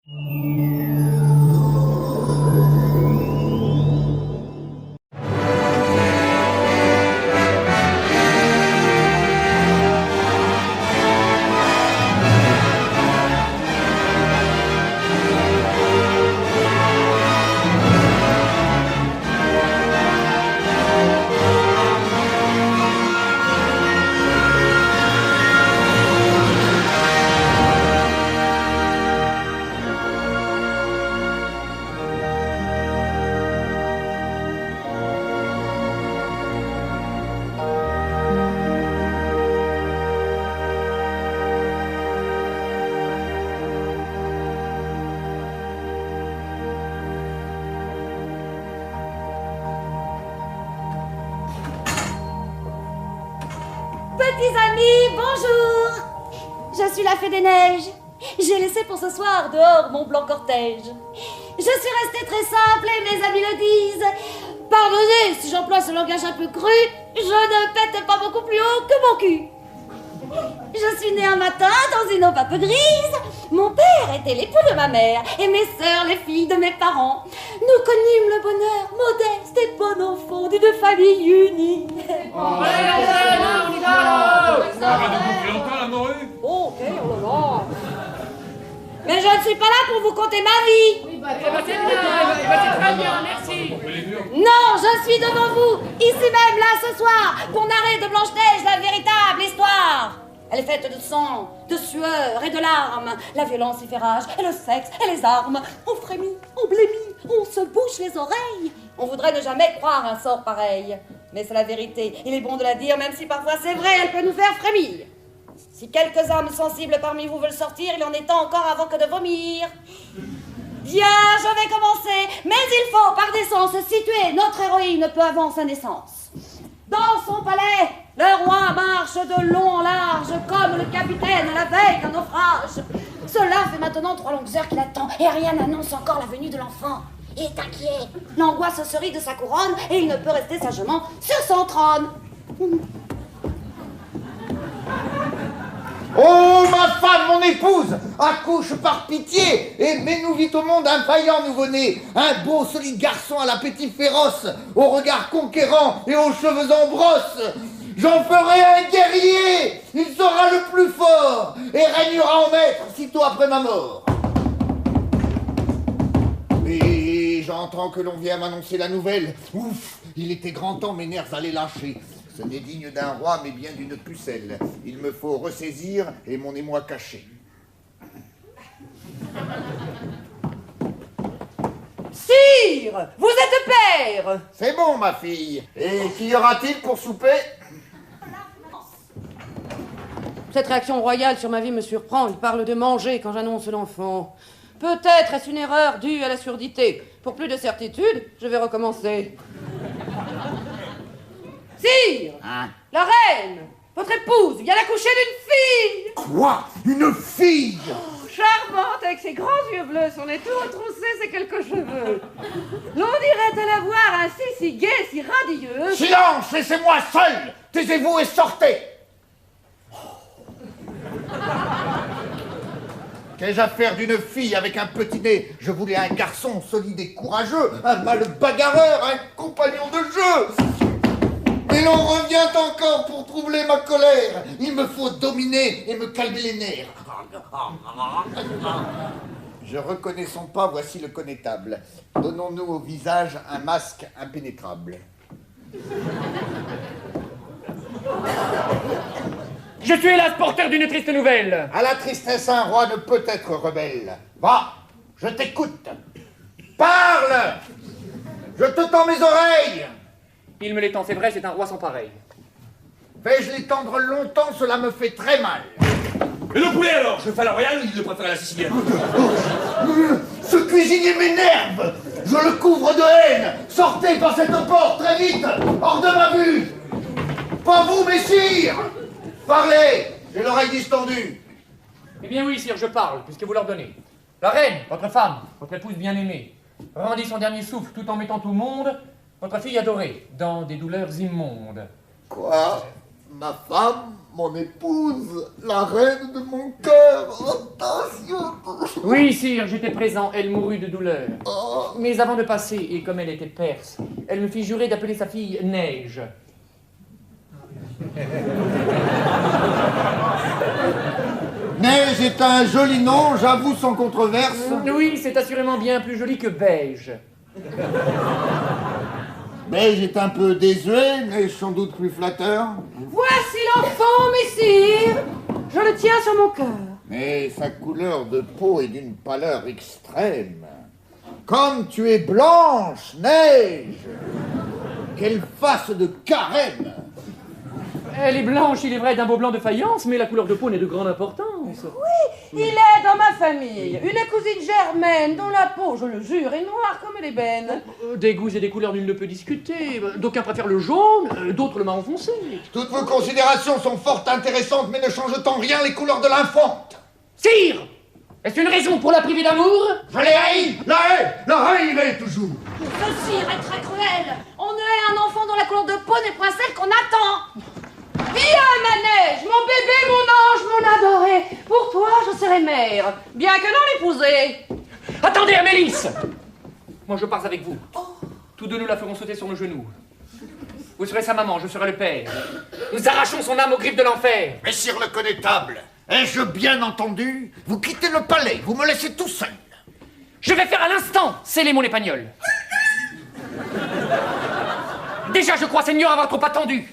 Petits amis, bonjour! Je suis la Fée des Neiges. J'ai laissé pour ce soir dehors mon blanc cortège. Je suis restée très simple et mes amis le disent. Pardonnez si j'emploie ce langage un peu cru, je ne pète pas beaucoup plus haut que mon cul. Je suis née un matin dans une eau un peu grise. Mon père était l'époux de ma mère et mes sœurs les filles de mes parents. Nous connûmes le bonheur modeste et bon enfant d'une famille unie. On y va. Oh, ok, oh là là. Mais je ne suis pas là pour vous conter ma vie. C'est très bien, merci. Non, je suis devant vous, ici même, là, ce soir, pour narrer de Blanche-Neige la véritable histoire. Elle est faite de sang, de sueur et de larmes. La violence y fait rage, et le sexe, et les armes. On frémit, on blêmit, on se bouche les oreilles. On voudrait ne jamais croire un sort pareil. Mais c'est la vérité, il est bon de la dire, même si parfois c'est vrai, elle peut nous faire frémir. Si quelques âmes sensibles parmi vous veulent sortir, il en est temps encore avant que de vomir. Bien, je vais commencer, mais il faut, par décence, situer notre héroïne peu avant sa naissance. Dans son palais, le roi marche de long en large, comme le capitaine à la veille d'un naufrage. Cela fait maintenant 3 longues heures qu'il attend, et rien n'annonce encore la venue de l'enfant. Il est inquiet, l'angoisse se rit de sa couronne, et il ne peut rester sagement sur son trône. Oh, ma femme, mon épouse, accouche par pitié et mets-nous vite au monde un vaillant nouveau-né, un beau, solide garçon à l'appétit féroce, au regard conquérant et aux cheveux en brosse. J'en ferai un guerrier, il sera le plus fort et régnera en maître sitôt après ma mort. Et j'entends que l'on vient m'annoncer la nouvelle. Ouf, il était grand temps, mes nerfs allaient lâcher. Ce n'est digne d'un roi, mais bien d'une pucelle. Il me faut ressaisir et mon émoi caché. Sire, vous êtes père. C'est bon, ma fille. Et qu'y aura-t-il pour souper? Cette réaction royale sur ma vie me surprend. Il parle de manger quand j'annonce l'enfant. Peut-être est-ce une erreur due à la surdité. Pour plus de certitude, je vais recommencer. Sire, la reine, votre épouse, vient d'accoucher d'une fille. Quoi? Une fille? Charmante, avec ses grands yeux bleus, son nez tout retroussé, ses quelques cheveux. L'on dirait à la voir ainsi, si gaie, si radieuse. Silence, laissez-moi seul. Taisez-vous et sortez. Qu'ai-je à faire d'une fille avec un petit nez? Je voulais un garçon solide et courageux, un mâle bagarreur, un compagnon de jeu. Mais l'on revient encore pour troubler ma colère. Il me faut dominer et me calmer les nerfs. Je reconnais son pas, voici le connétable. Donnons-nous au visage un masque impénétrable. Je suis hélas porteur d'une triste nouvelle. À la tristesse, un roi ne peut être rebelle. Va, je t'écoute. Parle! Je te tends mes oreilles. Il me l'étend, c'est vrai, c'est un roi sans pareil. Vais-je l'étendre longtemps, cela me fait très mal. Et le poulet alors? Je fais à la royale ou il le préfère à la sicilienne? Ce cuisinier m'énerve. Je le couvre de haine. Sortez par cette porte, très vite, hors de ma vue. Pas vous, messire. Parlez, j'ai l'oreille distendue. Eh bien oui, sire, je parle, puisque vous l'ordonnez. La reine, votre femme, votre épouse bien-aimée, rendit son dernier souffle tout en mettant au monde votre fille adorée, dans des douleurs immondes. Quoi? Ma femme, mon épouse, la reine de mon cœur. Attention. Oui, sire, j'étais présent. Elle mourut de douleur. Mais avant de passer, et comme elle était perse, elle me fit jurer d'appeler sa fille Neige. Neige est un joli nom, j'avoue sans controverse. Oui, c'est assurément bien plus joli que Beige. Beige est un peu désuet, mais sans doute plus flatteur. Voici l'enfant, messire. Je le tiens sur mon cœur. Mais sa couleur de peau est d'une pâleur extrême. Comme tu es blanche, Neige. Quelle face de carême. Elle est blanche, il est vrai, d'un beau blanc de faïence, mais la couleur de peau n'est de grande importance. Il est dans ma famille une cousine germaine dont la peau, je le jure, est noire comme l'ébène. Des goûts et des couleurs, nul ne peut discuter. D'aucuns préfèrent le jaune, d'autres le marron foncé. Toutes vos considérations sont fort intéressantes, mais ne changent en rien les couleurs de l'infante. Sire, est-ce une raison pour la priver d'amour? Je l'ai haï. La haïrai toujours. Ce sire est très cruel. On ne hait un enfant dont la couleur de peau n'est point celle qu'on attend. Viens, ma Neige, mon bébé, mon ange, mon adoré. Pour toi, je serai mère, bien que non l'épousée. Attendez, Amélis! Moi, je pars avec vous. Tous deux, nous la ferons sauter sur nos genoux. Vous serez sa maman, je serai le père. Nous arrachons son âme aux griffes de l'enfer. Messire le connétable, ai-je bien entendu? Vous quittez le palais, vous me laissez tout seul. Je vais faire à l'instant sceller mon épagnol. Déjà, je crois, Seigneur, avoir trop attendu.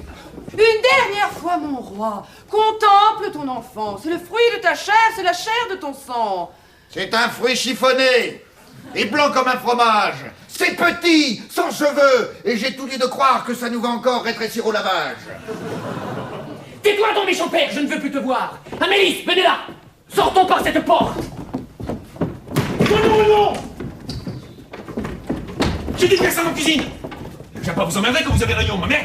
Une dernière fois, mon roi, contemple ton enfant. C'est le fruit de ta chair, c'est la chair de ton sang. C'est un fruit chiffonné et blanc comme un fromage. C'est petit, sans cheveux, et j'ai tout lieu de croire que ça nous va encore rétrécir au lavage. Tais-toi donc, méchant père, je ne veux plus te voir. Amélis, venez là. Sortons par cette porte. Non. J'ai dit personne en cuisine. Je vais pas vous emmerder quand vous avez réunion, ma mère.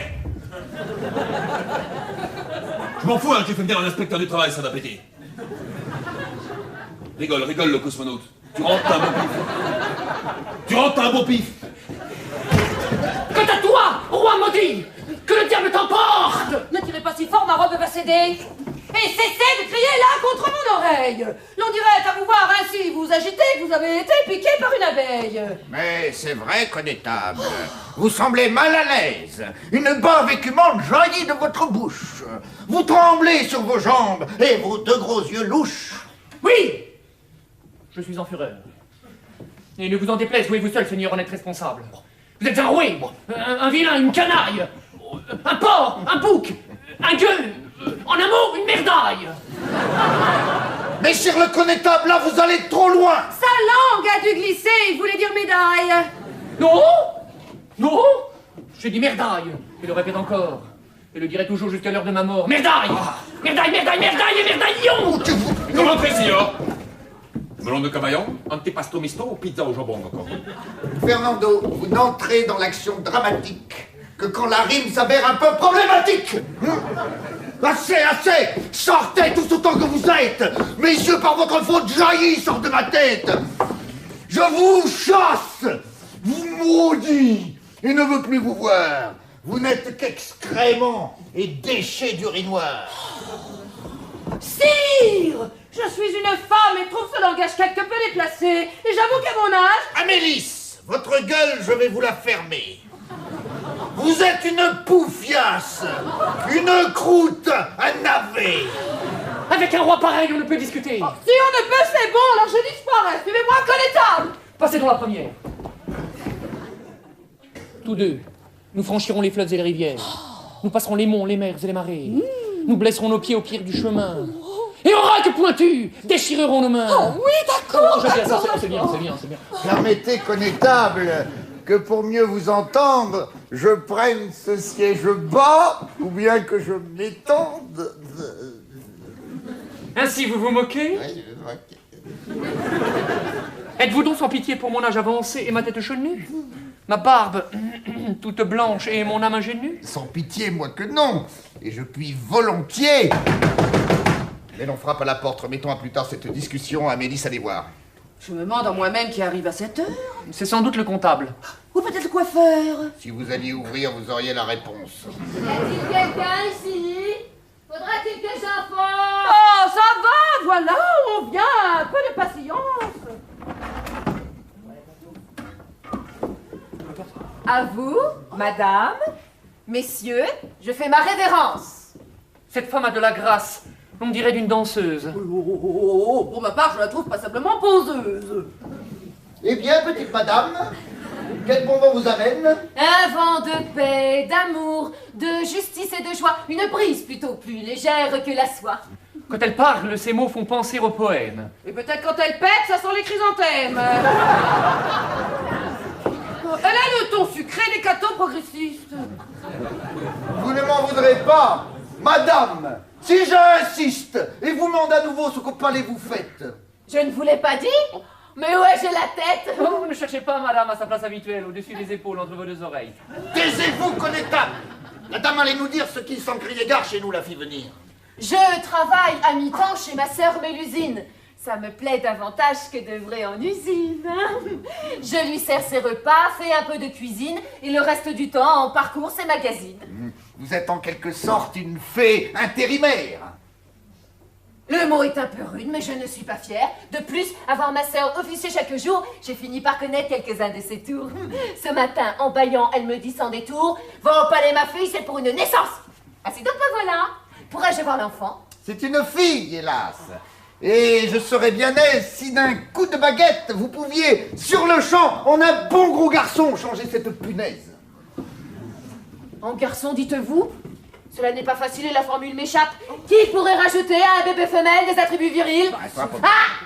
Je m'en fous, hein, j'ai fait venir un inspecteur du travail, ça va péter. Rigole, le cosmonaute. Tu rentres, t'as un bon pif. Quant à toi, roi maudit, que le diable t'emporte. Ne tirez pas si fort, ma robe va céder. Et cessez de crier là contre mon oreille. L'on dirait à vous voir ainsi vous agiter que vous avez été piqué par une abeille. Mais c'est vrai, connétable. Vous semblez mal à l'aise. Une bave écumante jaillit de votre bouche. Vous tremblez sur vos jambes et vos deux gros yeux louches. Oui, je suis en fureur. Et ne vous en déplaise, jouez-vous seul, Seigneur, en êtes responsable. Vous êtes un roué, un vilain, une canaille, un porc, un bouc, un gueux, en un mot, une merdaille. Messire le connétable, là, vous allez trop loin. Sa langue a dû glisser, il voulait dire médaille. Non, j'ai dit merdaille, et le répète encore. Et le dirai toujours jusqu'à l'heure de ma mort. Merdaille, merdaille et merdaillon. Comment fait, signor? Melon de cavaillon, antipasto misto ou pizza au jambon encore? Fernando, vous n'entrez dans l'action dramatique que quand la rime s'avère un peu problématique. Assez! Sortez tous autant que vous êtes. Mes yeux, par votre faute, jaillissent hors de ma tête. Je vous chasse, vous maudis, et ne veux plus vous voir. Vous n'êtes qu'excréments et déchets d'urinoir. Sire, je suis une femme et trouve ce langage quelque peu déplacé. Et j'avoue qu'à mon âge... Amélis, votre gueule, je vais vous la fermer. Vous êtes une poufiasse, une croûte, un navet. Avec un roi pareil, on ne peut discuter. Si on ne peut, c'est bon, alors je disparais. Suivez-moi, connétable. Passez dans la première. Tous deux, nous franchirons les fleuves et les rivières. Nous passerons les monts, les mers et les marées. Nous blesserons nos pieds au pied du chemin. Et en raque pointue, déchirerons nos mains. Oh oui, d'accord. C'est bien. Permettez, connétable, que pour mieux vous entendre, je prenne ce siège bas, ou bien que je m'étende. Ainsi vous vous moquez? Êtes-vous donc sans pitié pour mon âge avancé et ma tête chenue? Ma barbe toute blanche et mon âme ingénue? Sans pitié, moi que non. Et je puis volontiers. Mais l'on frappe à la porte, remettons à plus tard cette discussion. Amélis, allez voir. Je me demande en moi-même qui arrive à cette heure. C'est sans doute le comptable. Ou peut-être le coiffeur. Si vous alliez ouvrir, vous auriez la réponse. Y a-t-il quelqu'un ici? Faudra-t-il que j'enfonce? Oh, ça va, voilà, on vient, un peu de patience. À vous, madame, messieurs, je fais ma révérence. Cette femme a de la grâce. On dirait d'une danseuse. Oh, pour ma part, je la trouve passablement poseuse. Eh bien, petite madame, quel bon vent vous amène? Un vent de paix, d'amour, de justice et de joie. Une brise plutôt plus légère que la soie. Quand elle parle, ces mots font penser au poème. Et peut-être quand elle pète, ça sent les chrysanthèmes. Elle a le ton sucré des cathos progressistes. Vous ne m'en voudrez pas, madame, si j'insiste et vous demande à nouveau ce qu'au palais vous faites. Je ne vous l'ai pas dit? Mais ouais, j'ai la tête. Oh, ne cherchez pas, madame, à sa place habituelle, au-dessus des épaules, entre vos deux oreilles. Taisez-vous, connétable. La dame allait nous dire ce qui, sans crier gare, chez nous la fit venir. Je travaille à mi-temps chez ma sœur Mélusine. Ça me plaît davantage que d'œuvrer en usine. Je lui sers ses repas, fais un peu de cuisine, et le reste du temps, on parcourt ses magazines. Vous êtes en quelque sorte une fée intérimaire. Le mot est un peu rude, mais je ne suis pas fière. De plus, avoir ma sœur officier chaque jour, j'ai fini par connaître quelques-uns de ses tours. Ce matin, en bâillant, elle me dit sans détour, « Va au palais, ma fille, c'est pour une naissance !» Ah, c'est donc me voilà. Pourrais-je voir l'enfant? C'est une fille, hélas. Et je serais bien aise si d'un coup de baguette, vous pouviez, sur le champ, en un bon gros garçon, changer cette punaise. En garçon, dites-vous? Cela n'est pas facile et la formule m'échappe. Qui pourrait rajouter à un bébé femelle des attributs virils? Ah!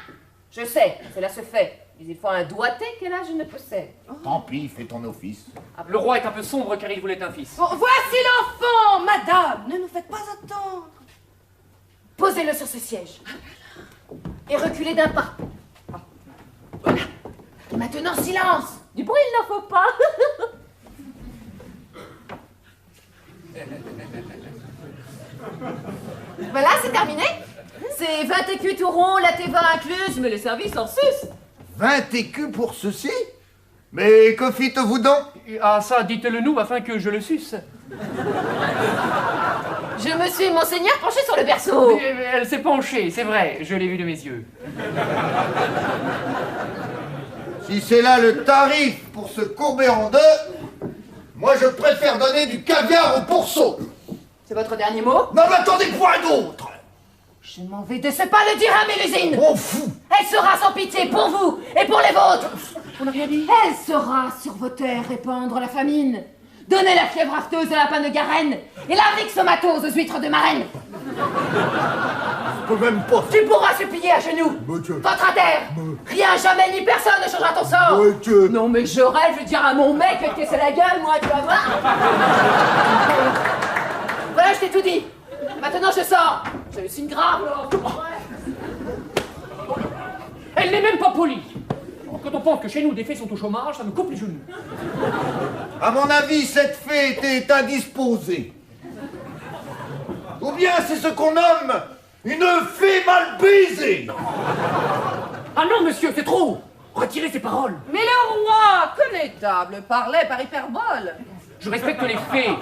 Je sais, cela se fait. Mais il faut un doigté que là je ne possède. Tant pis, fais ton office. Le roi est un peu sombre car il voulait un fils. Bon, voici l'enfant, madame. Ne nous faites pas attendre. Posez-le sur ce siège. Et reculez d'un pas. Voilà. Et maintenant, silence. Du bruit, il n'en faut pas. Voilà, c'est terminé. C'est 20 écus tout rond, la TVA incluse, mais le service en sus. 20 écus pour ceci? Mais que fîtes-vous donc? Ah ça, dites-le nous afin que je le suce. Je me suis, monseigneur, penché sur le berceau. Elle s'est penchée, c'est vrai, je l'ai vu de mes yeux. Si c'est là le tarif pour se courber en deux, moi je préfère donner du caviar au pourceau. C'est votre dernier mot? N'en attendez point d'autre. Je m'en vais de ce pas le dire à Mélusine. On fout. Elle sera sans pitié pour vous et pour les vôtres. On n'a rien dit. Elle saura sur vos terres répandre la famine, donner la fièvre afteuse à la panne de Garenne et la rixomatose aux huîtres de Marraine. Je peux même pas. Tu pourras supplier à genoux. Monsieur. Ventre à terre. Rien, jamais, ni personne ne changera ton sort. Monsieur. Non, mais je rêve de dire à mon mec que c'est la gueule, moi, tu vas voir. Voilà, je t'ai tout dit. Maintenant, je sors. Je le signe grave. Elle n'est même pas polie. Quand on pense que chez nous des fées sont au chômage, ça me coupe les genoux. À mon avis, cette fée était indisposée. Ou bien c'est ce qu'on nomme une fée mal baisée. Ah non, monsieur, c'est trop. Retirez ces paroles. Mais le roi, connétable, parlait par hyperbole. Je respecte les fées.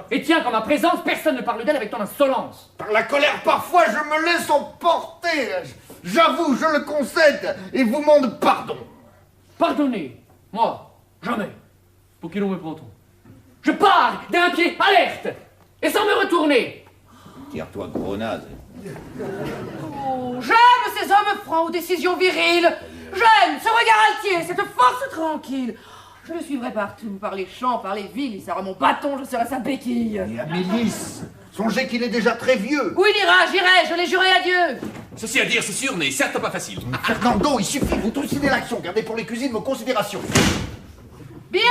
Et tiens, qu'en ma présence, personne ne parle d'elle avec tant d'insolence. Par la colère, parfois, je me laisse emporter. J'avoue, je le concède, et vous demande pardon. Pardonnez. Moi, jamais. Pour qui l'on me prend-on? Je pars d'un pied alerte et sans me retourner. Tire-toi, gros naze. Oh, j'aime ces hommes francs aux décisions viriles. J'aime ce regard altier, cette force tranquille. Je le suivrai partout, par les champs, par les villes. Il sera mon bâton, je serai sa béquille. Et à Mélis, songez qu'il est déjà très vieux. Où il ira, j'irai, je l'ai juré à Dieu. Ceci à dire, c'est sûr, n'est certes pas facile. Fernando, il suffit, vous trucidez l'action. Gardez pour les cuisines vos considérations. Bien,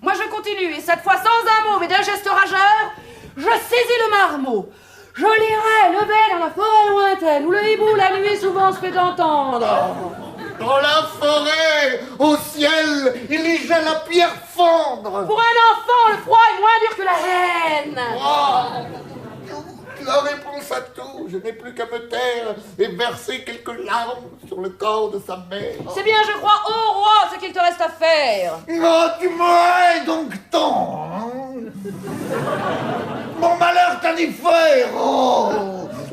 moi je continue, et cette fois sans un mot, mais d'un geste rageur, je saisis le marmot. Je l'irai lever dans la forêt lointaine, où le hibou la nuit souvent se fait entendre. Dans la forêt, au ciel, il y gèle la pierre fondre. Pour un enfant, le froid est moins dur que la haine. Oh, la réponse à tout, je n'ai plus qu'à me taire et verser quelques larmes sur le corps de sa mère. C'est bien, je crois, ô roi, ce qu'il te reste à faire. Oh, tu me hais donc tant, hein? Mon malheur t'en est faire, oh.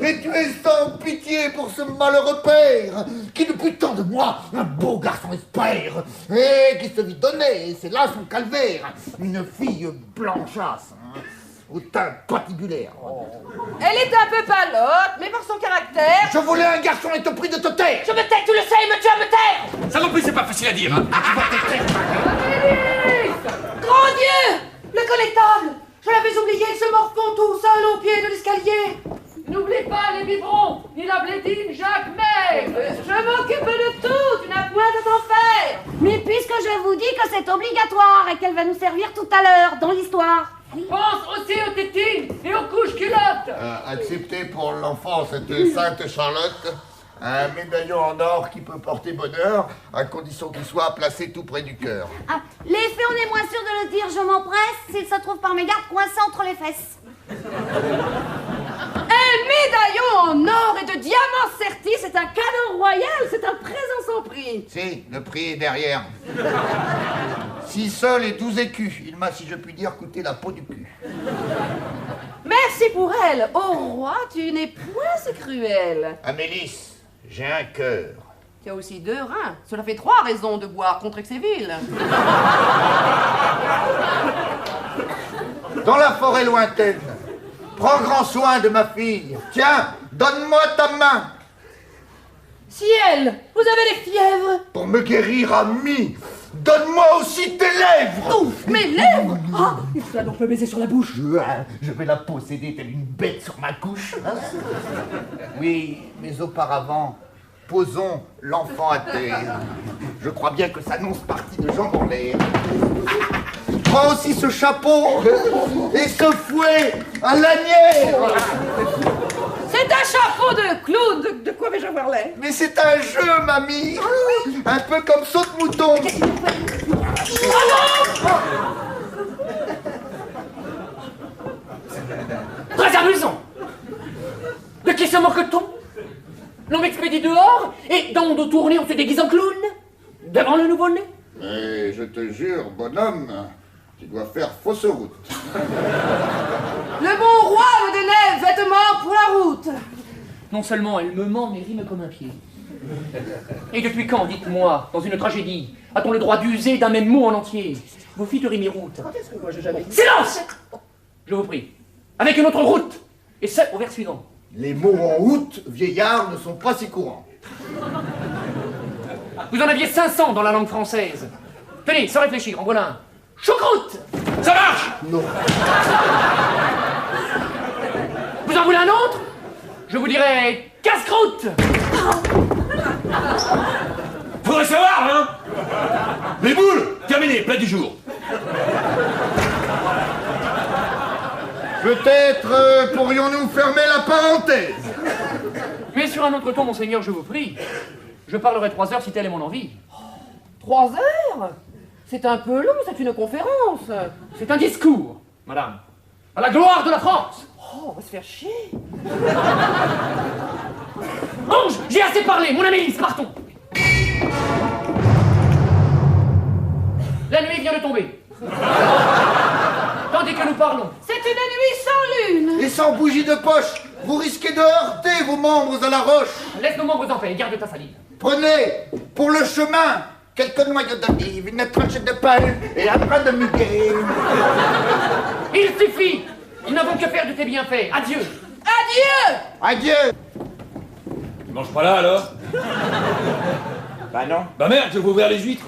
Et tu es sans pitié pour ce malheureux père, qui depuis tant de mois, un beau garçon espère, et qui se vit donner, c'est là son calvaire, une fille blanchasse, hein, au teint patibulaire. Oh. Elle est un peu palote, mais par son caractère... Je voulais un garçon et te prie de te taire. Je me tais, tu le sais, mais tu vas me taire! Ça non plus, c'est pas facile à dire, hein. Grand Dieu! Le connétable! Je l'avais oublié, il se morfond tout seul au pied de l'escalier. N'oublie pas les biberons, ni la blédine Jacques Maigre. Je m'occupe de tout, tu n'as point à t'en faire. Mais puisque je vous dis que c'est obligatoire et qu'elle va nous servir tout à l'heure dans l'histoire. Pense aussi aux tétines et aux couches culottes. Accepté pour l'enfant cette Sainte Charlotte, un médaillon en or qui peut porter bonheur, à condition qu'il soit placé tout près du cœur. Ah, les faits, on est moins sûr de le dire, je m'empresse, s'il se trouve par mégarde coincé entre les fesses. Un médaillon en or et de diamants sertis, c'est un cadeau royal, c'est un présent sans prix. Si, le prix est derrière. 6 sols et 12 écus. Il m'a, si je puis dire, coûté la peau du cul. Merci pour elle. Ô roi, tu n'es point si cruel. Amélis, j'ai un cœur. Tu as aussi 2 reins. Cela fait 3 raisons de boire contre Exéville. Dans la forêt lointaine, prends grand soin de ma fille. Tiens, donne-moi ta main. Ciel, vous avez des fièvres. Pour me guérir, ami, donne-moi aussi tes lèvres. Ouf, mes lèvres. Ah, il faut donc me baiser sur la bouche. Je vais la posséder telle une bête sur ma couche. Hein. Oui, mais auparavant, posons l'enfant à terre. Je crois bien que ça annonce partie de jambes en l'air. Prends aussi ce chapeau et ce fouet à lanière. C'est un chapeau de clown. De quoi vais-je avoir l'air? Mais c'est un jeu, mamie. Un peu comme saute-mouton. Très amusant. De qui se moque-t-on? L'on m'expédie dehors et dans mon dos tourné on se déguise en clown devant le nouveau-né. Mais je te jure, bonhomme, tu dois faire fausse route. Le bon roi me donnait vêtements pour la route. Non seulement elle me ment, mais rime comme un pied. Et depuis quand, dites-moi, dans une tragédie, a-t-on le droit d'user d'un même mot en entier? Vous fîtes rimer-route. Silence! Je vous prie. Avec une autre route. Et ça au vers suivant. Les mots en route, vieillard, ne sont pas si courants. Vous en aviez 500 dans la langue française. Tenez, sans réfléchir, en voilà un. Choucroute! Ça marche! Non. Vous en voulez un autre? Je vous dirais casse-croûte! Faudrait savoir, hein! Les boules! Terminé, plat du jour. Peut-être pourrions-nous fermer la parenthèse. Mais sur un autre ton, monseigneur, je vous prie. Je parlerai 3 heures si telle est mon envie. 3 heures? C'est un peu long, c'est une conférence. C'est un discours, madame. À la gloire de la France! Oh, on va se faire chier. Ange, j'ai assez parlé, mon ami, partons! La nuit vient de tomber. Tandis que nous parlons. C'est une nuit sans lune. Et sans bougie de poche, vous risquez de heurter vos membres à la roche. Laisse nos membres en paix et garde ta salive. Prenez, pour le chemin, quelques noyaux d'olive, une tranche de pain et un bras de muguet. Il suffit! Nous n'avons que faire de tes bienfaits. Adieu! Adieu. Adieu. Tu manges pas là, alors? Bah non. Bah merde, je vais ouvrir les huîtres.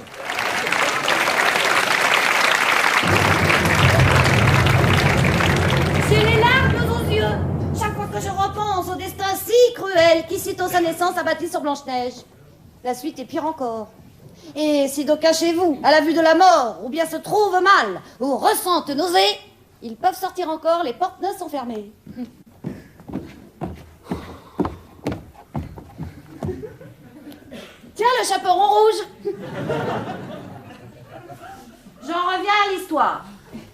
C'est les larmes aux yeux. Chaque fois que je repense au destin si cruel qui, sitôt sa naissance, abattit sur Blanche-Neige. La suite est pire encore. Et si d'aucuns chez vous, à la vue de la mort, ou bien se trouvent mal, ou ressentent nausée, ils peuvent sortir encore, les portes ne sont fermées. Tiens, le chaperon rouge. J'en reviens à l'histoire.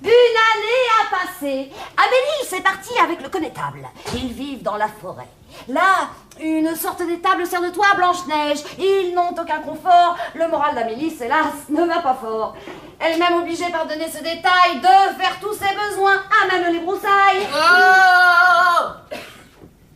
Une année a passé. Amélie est partie avec le connétable. Ils vivent dans la forêt. Là, Une sorte d'étable sert de toit à Blanche-Neige. Ils n'ont aucun confort. Le moral d'Amélis, hélas, ne va pas fort. Elle est même obligée, pardonnez ce détail, de faire tous ses besoins, à même les broussailles. Oh!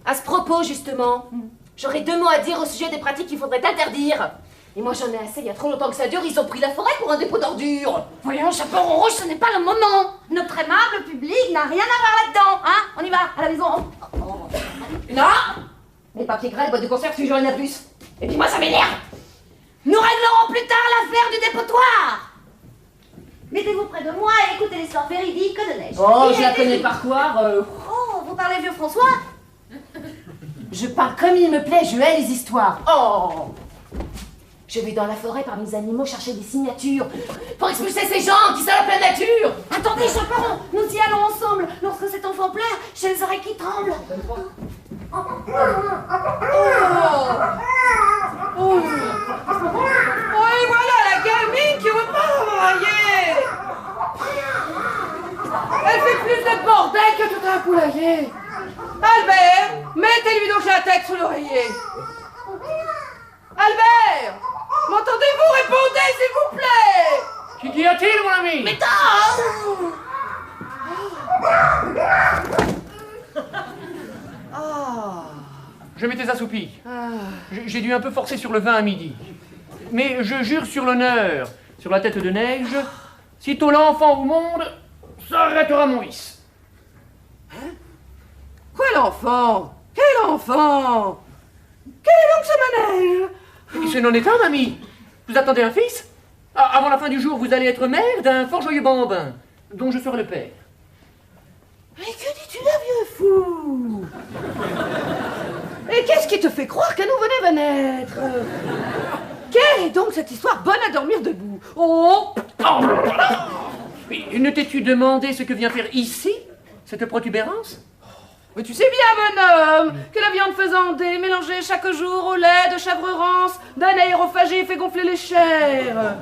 À ce propos, justement, j'aurais 2 mots à dire au sujet des pratiques qu'il faudrait interdire. Et moi, j'en ai assez, il y a trop longtemps que ça dure, ils ont pris la forêt pour un dépôt d'ordures. Voyons, chaperon rouge, ce n'est pas le moment. Notre aimable public n'a rien à voir là-dedans, hein. On y va, à la maison. Non! Les papiers gras, les boîtes de conserve, toujours il y en a plus. Et puis moi, ça m'énerve. Nous réglerons plus tard l'affaire du dépotoir. Mettez-vous près de moi et écoutez l'histoire véridique de Neige. Oh, Il je la était- connais par quoi. Oh, vous parlez vieux François? Je parle comme il me plaît, je hais les histoires. Oh! Je vais dans la forêt parmi les animaux chercher des signatures pour expulser ces gens qui salopent la nature. Attendez, chaperon, nous y allons ensemble. Lorsque cet enfant pleure, j'ai les oreilles qui tremblent. Oh, et voilà la gamine qui repart à brailler. Elle fait plus de bordel que tout un poulailler. Albert, mettez-lui donc la tête sous l'oreiller. Albert, m'entendez-vous? Répondez, s'il vous plaît. Qu'y a-t-il, mon ami? Mais Je m'étais assoupi. J'ai dû un peu forcer sur le vin à midi. Mais je jure sur l'honneur, sur la tête de Neige, sitôt l'enfant au monde, ça arrêtera mon vice. Quoi l'enfant? Quel enfant? Quel est donc ce manège? Et ce n'en est un, mamie. Vous attendez un fils? Avant la fin du jour, vous allez être mère d'un fort joyeux bambin, dont je serai le père. Mais que dis-tu là, vieux fou? Et qu'est-ce qui te fait croire qu'un nouveau-né va naître? Quelle est donc cette histoire bonne à dormir debout? Oh! Mais ne t'es-tu demandé ce que vient faire ici, cette protubérance? Mais tu sais bien, bonhomme, que la viande faisandée, mélangée chaque jour au lait de chèvre rance, d'un aérophagie fait gonfler les chairs.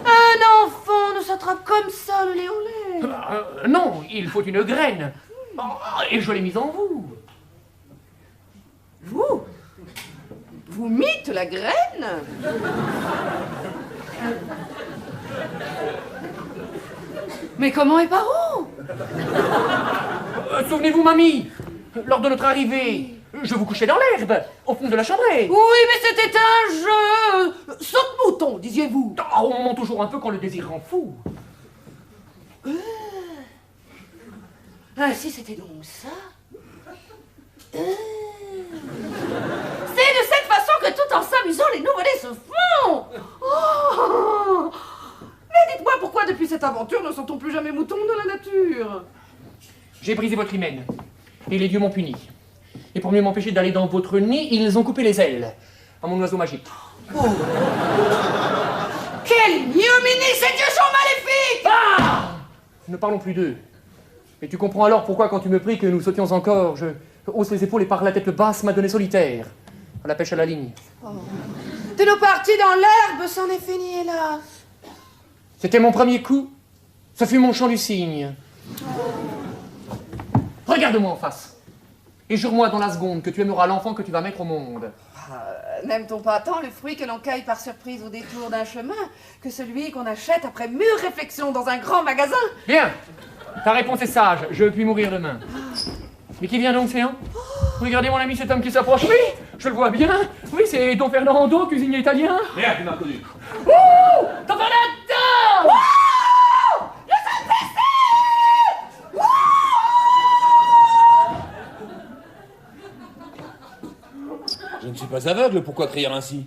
Un enfant ne s'attrape comme ça le lait au lait. Non, il faut une graine. Et je l'ai mise en vous. Vous? Vous mîtes la graine? Mais comment et par où? Souvenez-vous, mamie, lors de notre arrivée, je vous couchais dans l'herbe, au fond de la chambrée. Oui, mais c'était un jeu. Saute-mouton, disiez-vous. Oh, on ment toujours un peu quand le désir rend fou. Ainsi, c'était donc ça. C'est de cette façon que tout en s'amusant, les nouveau-nés se font. Oh. Mais dites-moi pourquoi depuis cette aventure ne sentons plus jamais moutons dans la nature? J'ai brisé votre hymen, et les dieux m'ont puni. Et pour mieux m'empêcher d'aller dans votre nid, ils ont coupé les ailes à mon oiseau magique. Quelle ignominie, ces dieux sont maléfiques! Ah! Ne parlons plus d'eux. Et tu comprends alors pourquoi, quand tu me pries que nous sautions encore, je hausse les épaules et par la tête basse m'a donné solitaire, à la pêche à la ligne. De nos parties dans l'herbe, c'en est fini, hélas. C'était mon premier coup, ce fut mon chant du cygne. Regarde-moi en face, et jure-moi dans la seconde que tu aimeras l'enfant que tu vas mettre au monde. N'aime-t-on pas tant le fruit que l'on cueille par surprise au détour d'un chemin que celui qu'on achète après mûre réflexion dans un grand magasin? Bien, ta réponse est sage, je puis mourir demain. Mais qui vient donc, Céan? Regardez mon ami, cet homme qui s'approche. Oui, je le vois bien. Oui, c'est Don Fernando, cuisinier italien. Merde, tu m'as reconnu. Ouh, Don Fernando! Je ne suis pas aveugle, pourquoi crier ainsi?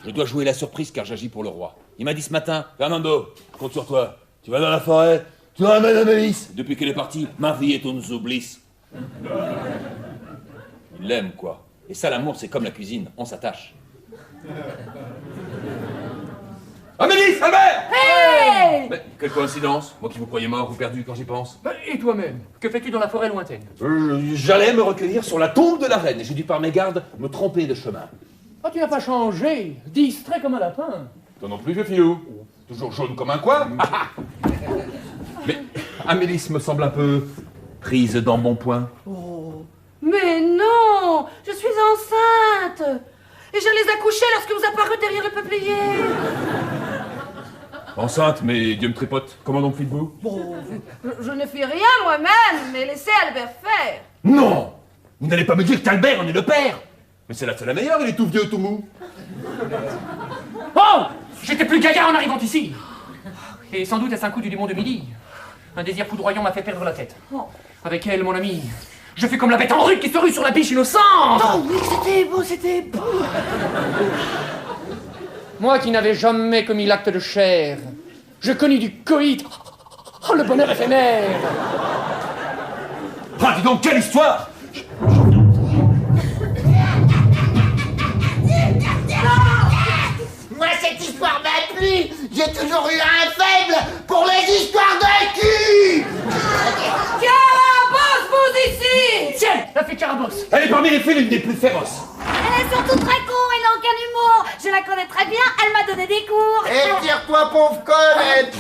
Je dois jouer la surprise car j'agis pour le roi. Il m'a dit ce matin, Fernando, compte sur toi. Tu vas dans la forêt, tu ramènes Amélis. Depuis qu'elle est partie, ma vie est une oublies. Il l'aime, quoi. Et ça, l'amour, c'est comme la cuisine, on s'attache. Amélis, Albert! Hey! Mais quelle coïncidence, moi qui vous croyais mort ou perdu quand j'y pense. Et toi-même, que fais-tu dans la forêt lointaine? J'allais me recueillir sur la tombe de la reine et j'ai dû par mes gardes me tromper de chemin. Ah, tu n'as pas changé, distrait comme un lapin. Toi non plus, vieux filou. Toujours jaune comme un coin. Mais Amélis me semble un peu prise dans mon poing. Oh, mais non! Je suis enceinte. Et j'allais accoucher lorsque vous apparûtes derrière le peuplier. Enceinte, mais Dieu me tripote. Comment donc faites-vous? Bon, je ne fais rien moi-même, mais laissez Albert faire. Non! Vous n'allez pas me dire qu'Albert en est le père! Mais c'est la meilleure, il est tout vieux, tout mou. Oh! J'étais plus gaillard en arrivant ici. Et sans doute est-ce un coup du démon de midi. Un désir foudroyant m'a fait perdre la tête. Avec elle, mon ami, je fus comme la bête en rue qui se rue sur la biche innocente. Oh oui, c'était beau. Moi qui n'avais jamais commis l'acte de chair, je connus du coït. Oh, le bonheur éphémère. Ah, dis donc, quelle histoire! Moi, cette histoire m'a plu. J'ai toujours eu un faible pour les histoires de cul. Carabosse, vous ici! Tiens, la fée Carabosse. Elle est parmi les fées l'une des plus féroces. Elle est surtout très con, elle n'a aucun humour. Je la connais très bien, elle m'a donné des cours. Et tire-toi, pauvre conne.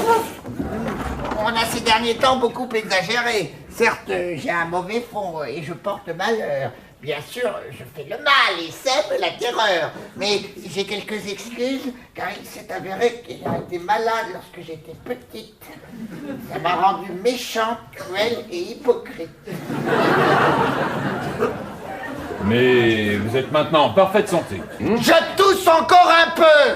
On a ces derniers temps beaucoup exagéré. Certes, j'ai un mauvais fond et je porte malheur. Bien sûr, je fais le mal et sème la terreur. Mais j'ai quelques excuses, car il s'est avéré qu'ayant été malade lorsque j'étais petite, ça m'a rendu méchante, cruelle et hypocrite. Mais vous êtes maintenant en parfaite santé. Je tousse encore un peu.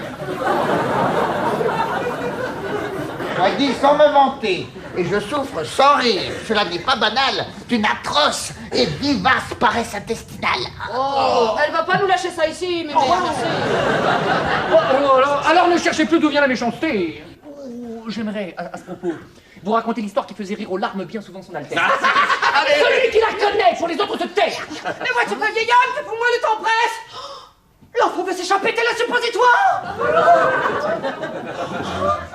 Je dis sans me vanter, et je souffre sans rire. Cela n'est pas banal, d'une atroce et vivace paresse intestinale. Oh, elle va pas nous lâcher ça ici, mais merci. Alors ne cherchez plus d'où vient la méchanceté. J'aimerais, à ce propos, vous raconter l'histoire qui faisait rire aux larmes bien souvent son Altesse. Celui qui la connaît, pour les autres se taire. Mais moi, c'est pas vieillard, c'est pour moi le temps presse. L'enfant peut s'échapper tel un suppositoire.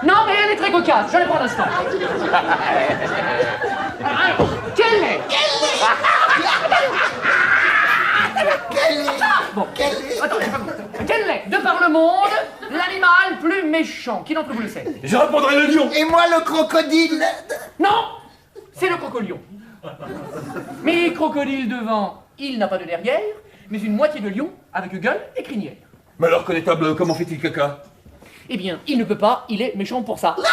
Non, mais elle est très cocasse, je l'ai pour l'instant. Quel lait? Quel lait? De par le monde, l'animal plus méchant. Qui d'entre vous le sait? Je répondrai le lion. Et moi le crocodile. Non, c'est le crocolion. Mais crocodile devant, il n'a pas de derrière, mais une moitié de lion avec gueule et crinière. Mais alors, connétable, comment fait-il caca? Eh bien, il ne peut pas, il est méchant pour ça. Oh là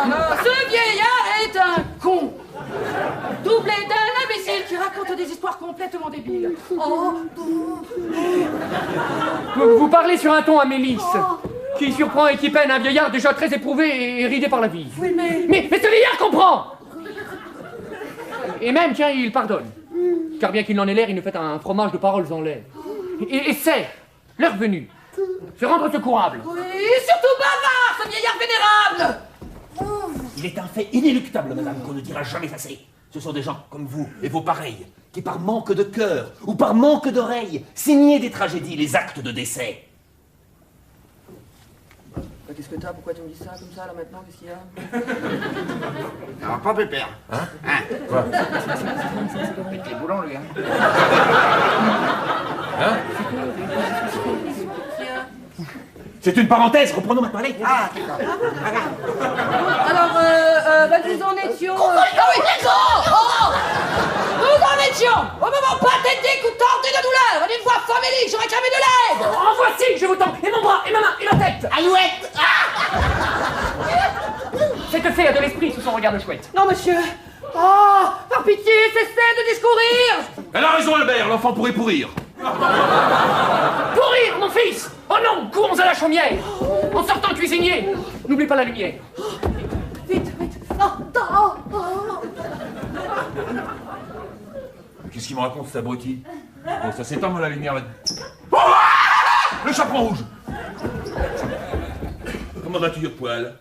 là, ce vieillard est un con. Doublé d'un imbécile qui raconte des histoires complètement débiles. Oh. Vous parlez sur un ton à Mélisse, qui surprend et qui peine un vieillard déjà très éprouvé et ridé par la vie. Oui, Mais ce vieillard comprend. Et même, tiens, il pardonne. Car bien qu'il n'en ait l'air, il nous fait un fromage de paroles en l'air. Et c'est, l'heure venue, se rendre secourable. Oui, surtout bavard, ce vieillard vénérable. Il est un fait inéluctable, madame, qu'on ne dira jamais assez. Ce sont des gens comme vous et vos pareils, qui par manque de cœur ou par manque d'oreille, signaient des tragédies, les actes de décès. Qu'est-ce que t'as? Pourquoi tu me dis ça comme ça là maintenant? Qu'est-ce qu'il y a? Ça va pas, Pépère. Hein? Quoi? Avec les boulons, lui, hein. Hein? C'est une parenthèse, reprenons ma toilette. Ah, d'accord. Alors, nous en étions... Ah oui, nous en étions au moment pathétique où tordé de douleur, d'une voix famélique, je réclamais de l'aide. En voici, je vous tends, et mon bras, et ma main, et ma tête. Alouette. Cette fée a de l'esprit sous son regard de chouette. Non, monsieur. Oh, par pitié, cessez de discourir. Elle a raison, Albert, l'enfant pourrait pourrir. Pourrir, mon fils! Oh non, courons à la chaumière! En sortant, cuisinier, n'oublie pas la lumière. Vite. Qu'est-ce qu'il me raconte, cet abruti? Bon, ça s'éteint, moi, la lumière, là. Oh, le chaperon rouge! Comment vas-tu, de poil?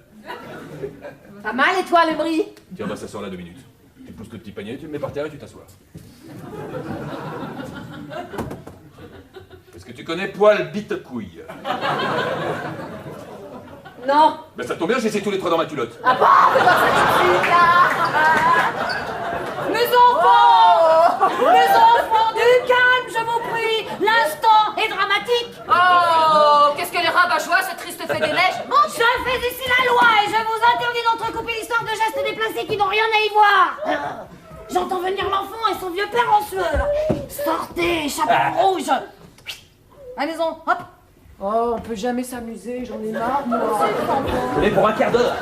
Pas mal, et toi, le bris? Tiens, bah, ça sort là 2 minutes. Tu pousses le petit panier, tu le mets par terre et tu t'assois. Est-ce que tu connais poil bite couille? Non. Ben ça tombe bien, j'ai essayé tous les 3 dans ma culotte. Ah bon? C'est pas ça que tu dis, Mes enfants, du calme, je vous prie. L'instant est dramatique. Oh, qu'est-ce qu'elle est rabat-joie, cette triste fée des neiges? Je fais ici la loi et je vous interdis d'entrecouper l'histoire de gestes déplacés qui n'ont rien à y voir. J'entends venir l'enfant et son vieux père en sueur. Sortez, chaperon rouge. Allez-en, hop. Oh, on peut jamais s'amuser, j'en ai marre, moi. Je l'ai pour un quart d'heure.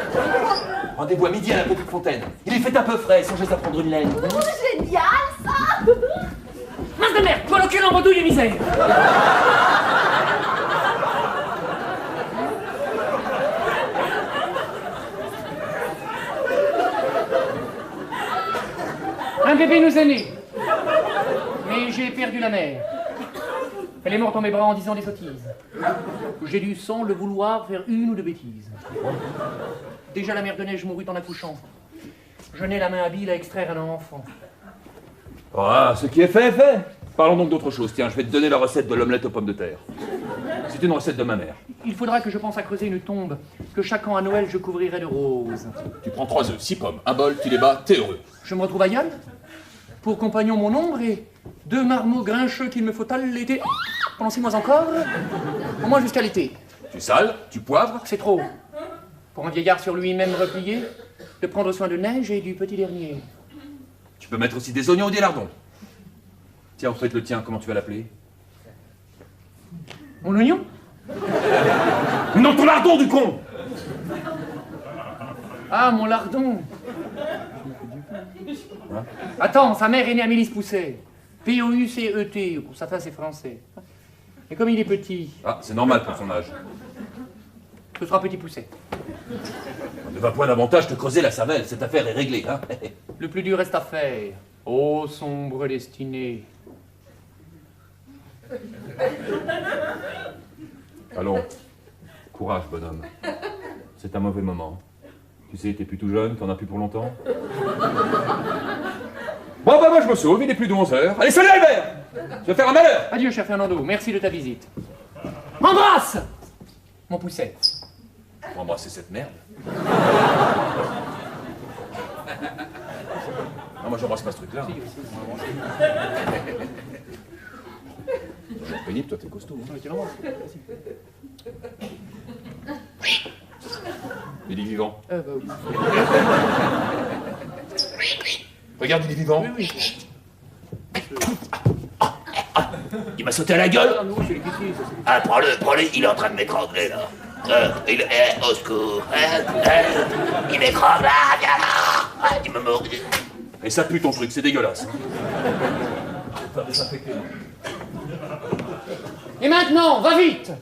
Rendez-vous à midi à la petite fontaine. Il est fait un peu frais, songez à prendre une laine. Oh, génial, ça. Mince de merde, toi le cul en bredouille et misère. Un bébé nous est né. Mais j'ai perdu la mère. Elle est morte dans mes bras en disant des sottises. J'ai dû, sans le vouloir, faire une ou deux bêtises. Déjà la mère de neige mourut en accouchant. Je n'ai la main habile à extraire un enfant. Ah, ce qui est fait est fait. Parlons donc d'autre chose. Tiens, je vais te donner la recette de l'omelette aux pommes de terre. C'est une recette de ma mère. Il faudra que je pense à creuser une tombe, que chaque an à Noël je couvrirai de roses. Tu prends 3 œufs, 6 pommes, un bol, tu les bats, t'es heureux. Je me retrouve à Yonne, pour compagnon mon ombre et 2 marmots grincheux qu'il me faut allaiter pendant 6 mois encore, au moins jusqu'à l'été. Tu sales, tu poivres. C'est trop. Pour un vieillard sur lui-même replié, de prendre soin de neige et du petit dernier. Tu peux mettre aussi des oignons ou des lardons. Tiens, faites le tien, comment tu vas l'appeler? Mon oignon? Non, ton lardon, du con! Ah, mon lardon. Attends, sa mère est née à Mélis-Pousset. P-O-U-C-E-T, pour sa fin c'est français. Et comme il est petit... Ah, c'est normal pour son âge. Ce sera Petit Pousset. Ne va point davantage te creuser la cervelle, cette affaire est réglée, hein. Le plus dur reste à faire. Ô sombre destinée. Allons, courage, bonhomme. C'est un mauvais moment. Tu sais, t'es plus tout jeune, t'en as plus pour longtemps. Bon, bah moi je me sauve, il est plus de 11 heures. Allez, salut Albert! Je vais faire un malheur! Adieu, cher Fernando, merci de ta visite. Embrasse mon Pousset. Pour embrasser cette merde. Non, moi j'embrasse pas ce truc-là. C'est pénible, toi t'es costaud. Hein. Il est vivant. Bah oui. Regarde, il est vivant. Oui. Il m'a sauté à la gueule. Ah non, c'est les piquets, ça, c'est... Ah, prends-le, il est en train de m'étrangler là. Au secours. Il m'étrangle là, viens là. Il me mord. Et ça pue ton truc, c'est dégueulasse. Et maintenant, va vite!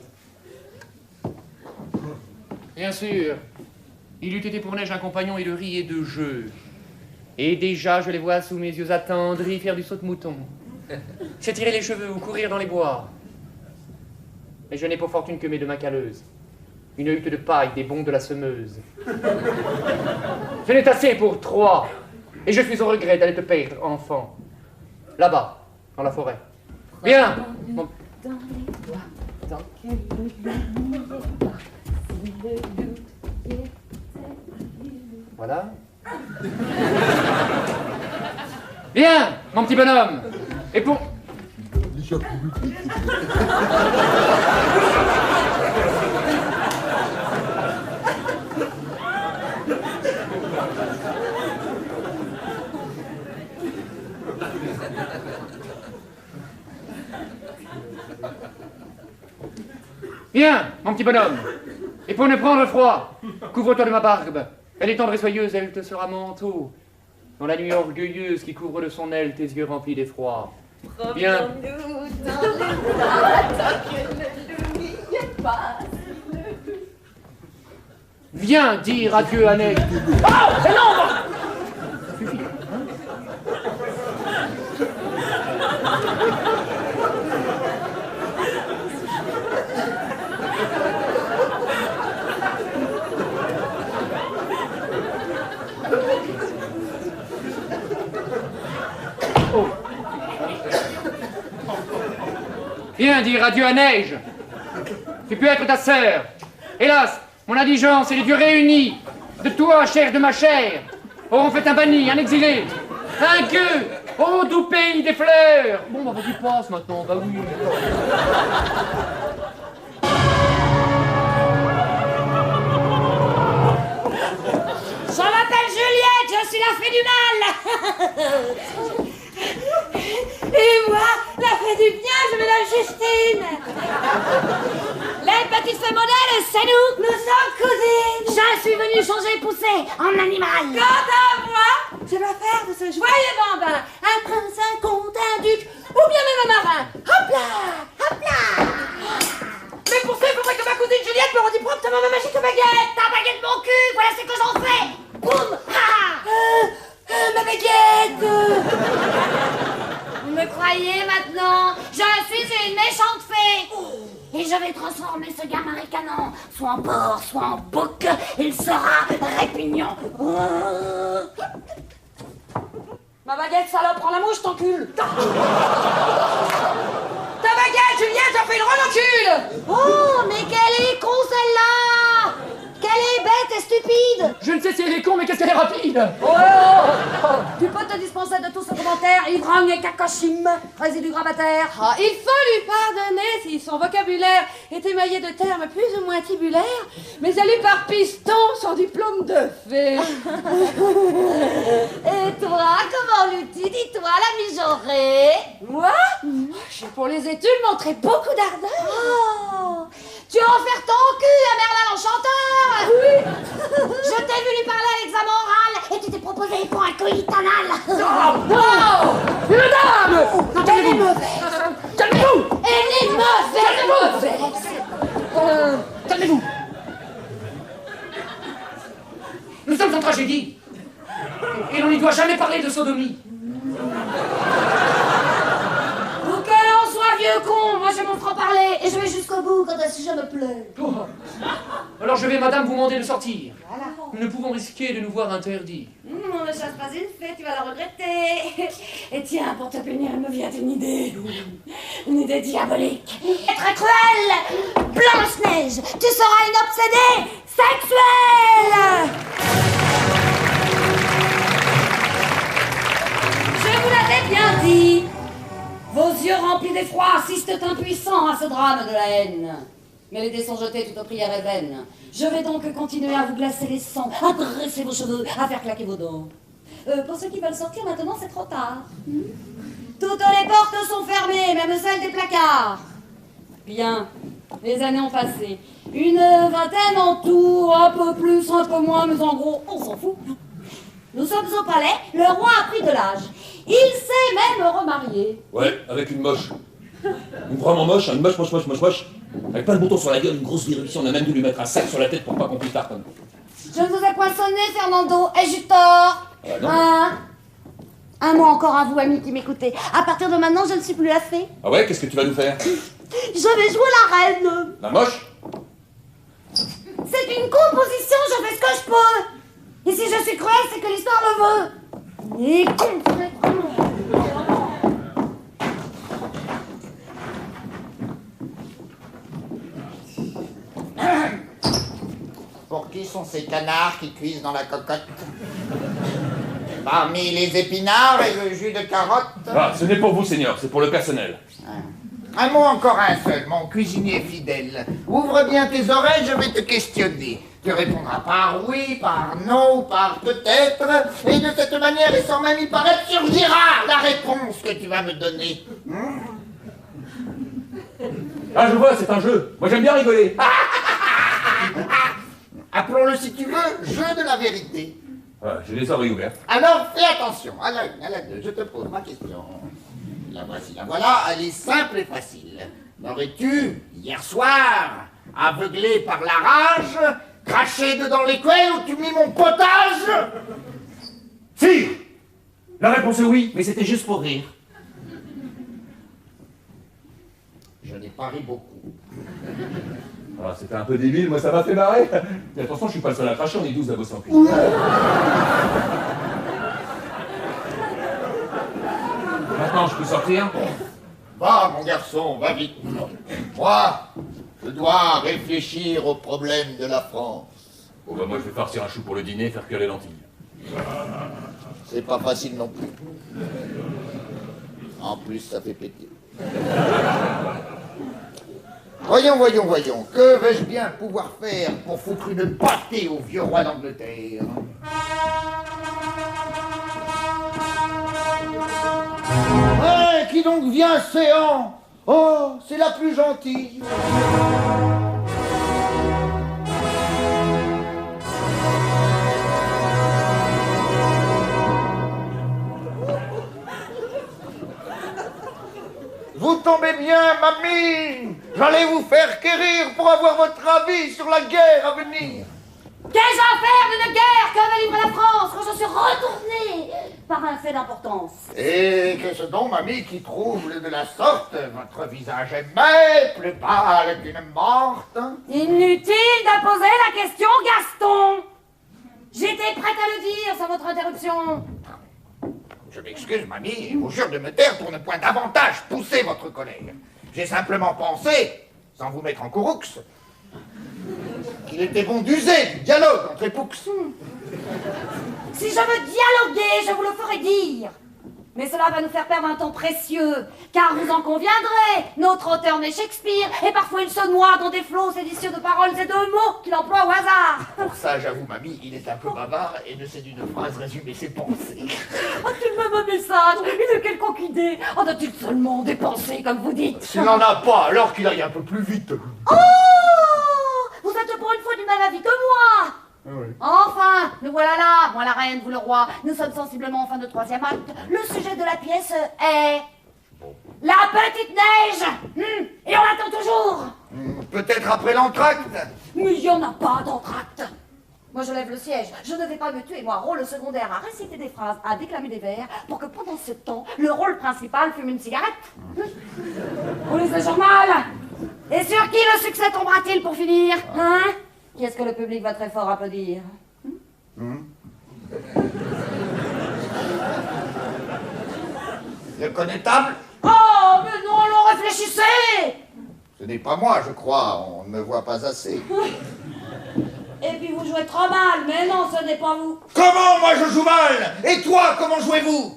Bien sûr, il eût été pour Neige un compagnon et de riz et de jeu. Et déjà, je les vois sous mes yeux attendris faire du saut de mouton. S'étirer les cheveux ou courir dans les bois. Mais je n'ai pour fortune que mes 2 mains calleuses. Une hutte de paille, des bons de la semeuse. Ce n'est assez pour 3. Et je suis au regret d'aller te perdre, enfant. Là-bas, dans la forêt. Viens! Mon... Voilà. Viens, mon petit bonhomme. Et pour... Viens, mon petit bonhomme. Et pour ne prendre froid, couvre-toi de ma barbe. Elle est tendre et soyeuse, elle te sera manteau. Dans la nuit orgueilleuse qui couvre de son aile tes yeux remplis d'effroi. Viens. Promenons-nous dans les bois, tant que ne l'oubliez pas. Viens dire adieu à Neige. Oh, c'est l'ombre! Suffit. Oh. Viens dire adieu à Neige. Tu peux être ta sœur. Hélas, mon indigence et les dieux réunis, de toi, chair de ma chair, auront fait un banni, un exilé, un gueux, ô doux pays des fleurs. Bon, bah vas-y, passe maintenant, bah oui. Je m'appelle Juliette, je suis la fée du mal. Les petites fées modèles, c'est nous. Nous sommes cousines. Je suis venue changer poussée en animal. Quant à moi, je dois faire de ce joyeux bambin un prince, un comte, un duc, ou bien même un marin. Hop là, hop là. Mais pour ça, il faudrait que ma cousine Juliette me redit promptement ma magique baguette. Ta baguette mon cul, voilà ce que j'en fais. Boum. Ma baguette. Vous me croyez maintenant? Je suis une méchante fée. Et je vais transformer ce gamin ricanant, soit en porc, soit en bouc. Il sera répugnant. Ma baguette, salope, prends la mouche, t'encule. Ta baguette, Juliette, j'en fais une renocule. Oh, mais quelle est con celle-là! Quelle est bête et stupide! Je ne sais si elle est con, mais qu'est-ce qu'elle est rapide! Tu peux te dispenser de tout ce commentaire, ivrogne et cacochime, résidu gravataire. Ah, il faut lui pardonner si son vocabulaire est émaillé de termes plus ou moins tibulaires, mais elle est par piston son diplôme de fée. Et toi, comment l'as-tu, dis-toi, la mijaurée? Moi, j'ai pour les études montré beaucoup d'ardeur. Oh, tu as offert ton cul à Merlin l'Enchanteur? Oui. Je t'ai vu lui parler à l'examen oral et tu t'es proposé pour un coït anal. Non! Madame! Non, Elle est calmez-vous! mauvaise. Calmez-vous! Elle est mauvaise. Calmez-vous! Nous sommes en tragédie. Et l'on n'y doit jamais parler de sodomie. Ou que l'on soit vieux con, moi j'ai mon franc-parler et je vais jusqu'au bout quand un sujet me plaît. Oh. Alors je vais, madame, vous demander de sortir. Nous ne pouvons risquer de nous voir interdits. On ne chasse pas une fée, tu vas la regretter. Et tiens, pour te punir, il me vient une idée. Une idée diabolique. Et très cruelle. Blanche-Neige, tu seras une obsédée sexuelle. Je vous l'avais bien dit. Vos yeux remplis d'effroi assistent impuissants à ce drame de la haine. Mais les dés sont jetés, toute prière est vaine. Je vais donc continuer à vous glacer les sangs, à dresser vos cheveux, à faire claquer vos dents. Pour ceux qui veulent sortir maintenant, c'est trop tard. Toutes les portes sont fermées, même celles des placards. Bien, les années ont passé. Une vingtaine en tout, un peu plus, un peu moins, mais en gros, on s'en fout. Nous sommes au palais, le roi a pris de l'âge. Il s'est même remarié. Ouais, avec une moche. Une vraiment moche, une moche. Avec pas de bouton sur la gueule, une grosse virulence, on a même dû lui mettre un sac sur la tête pour pas qu'on puisse tartonner. Je ne vous ai point sonné, Fernando. Ai-je eu tort? Non. Hein? Un mot encore à vous, amis qui m'écoutez. À partir de maintenant, je ne suis plus la fée. Ah ouais, qu'est-ce que tu vas nous faire? Je vais jouer la reine. La moche? C'est une composition, je fais ce que je peux. Et si je suis cruelle, c'est que l'histoire le veut. Et con, Pour qui sont ces canards qui cuisent dans la cocotte? Parmi les épinards et le jus de carotte? Ah, ce n'est pour vous, Seigneur, c'est pour le personnel. Un mot, encore un seul, mon cuisinier fidèle. Ouvre bien tes oreilles, je vais te questionner. Tu répondras par oui, par non, par peut-être, et de cette manière, et sans même y paraître, surgira la réponse que tu vas me donner. Ah, je vois, c'est un jeu. Moi, j'aime bien rigoler. Appelons-le, si tu veux, jeu de la vérité. Ouais, j'ai les oreilles ouvertes. Alors, fais attention, à la une, à la deux, je te pose ma question. La voici, la voilà, elle est simple et facile. N'aurais-tu, hier soir, aveuglé par la rage, craché dedans l'écuelle où tu mis mon potage? Si! La réponse est oui, mais c'était juste pour rire. Je n'ai pas ri beaucoup. Ah, c'était un peu débile, moi ça m'a fait marrer. Mais attention, je suis pas le seul à cracher, on est 12 à bosser en cuisine. Maintenant, je peux sortir? Va, mon garçon, va vite. Moi, je dois réfléchir aux problèmes de la France. Bon, bah, moi je vais farcir un chou pour le dîner et faire cuire les lentilles. C'est pas facile non plus. En plus, ça fait péter. Voyons. Que vais-je bien pouvoir faire pour foutre une pâtée au vieux roi d'Angleterre? Ouais, qui donc vient séant? Oh, c'est la plus gentille. Vous tombez bien, mamie. J'allais vous faire quérir pour avoir votre avis sur la guerre à venir. Qu'ai-je à faire d'une guerre que va livrer la France quand je suis retournée par un fait d'importance? Et qu'est-ce donc, mamie, qui trouble de la sorte? Votre visage est maigre, plus pâle qu'une morte. Inutile d'imposer la question, Gaston. J'étais prête à le dire sans votre interruption. Je m'excuse, mamie, et vous jure de me taire pour ne point davantage pousser votre colère. J'ai simplement pensé, sans vous mettre en courroux, qu'il était bon d'user du dialogue entre époux. Si je veux dialoguer, je vous le ferai dire. Mais cela va nous faire perdre un temps précieux, car vous en conviendrez, notre auteur n'est Shakespeare, et parfois il se noie dans des flots séditieux de paroles et de mots qu'il emploie au hasard. Pour ça, j'avoue, mamie, il est un peu bavard et ne sait d'une phrase résumer ses pensées. A-t-il même un message? Une quelconque idée? En a-t-il seulement des pensées, comme vous dites? S'il n'en a pas, alors qu'il aille un peu plus vite. Oh! Vous êtes pour une fois du même avis que moi! Oui. Enfin, nous voilà là, moi la reine, vous le roi. Nous sommes sensiblement en fin de troisième acte. Le sujet de la pièce est... la petite neige. Et on l'attend toujours. Peut-être après l'entracte. Mais il n'y en a pas d'entracte. Moi je lève le siège. Je ne vais pas me tuer, moi, rôle secondaire à réciter des phrases, à déclamer des vers, pour que pendant ce temps, le rôle principal fume une cigarette. Vous lisez le journal. Et sur qui le succès tombera-t-il pour finir? Hein? Qui est-ce que le public va très fort applaudir? Le connétable? Oh, mais non, allons, réfléchissez! Ce n'est pas moi, je crois. On ne me voit pas assez. Et puis vous jouez trop mal, mais non, ce n'est pas vous. Comment moi je joue mal? Et toi, comment jouez-vous?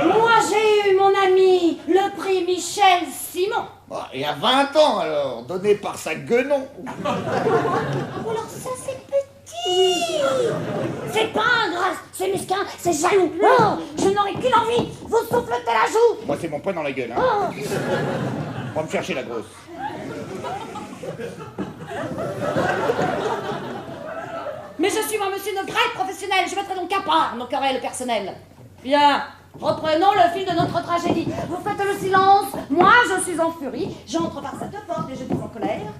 Moi, j'ai eu, mon ami, le prix Michel Simon. Ah, et à 20 ans, alors, donné par sa guenon. Alors ça, c'est petit. C'est pas ingrat, c'est mesquin, c'est jaloux. Oh, je n'aurais qu'une envie, vous souffletez la joue. Moi, c'est mon poing dans la gueule, hein. Oh. On va me chercher la grosse. Mais je suis, moi, monsieur de grade professionnel, je mettrai donc à part nos querelles personnelles. Bien, reprenons le fil de notre tragédie. Vous faites le silence, moi je suis en furie, j'entre par cette porte et je suis en colère.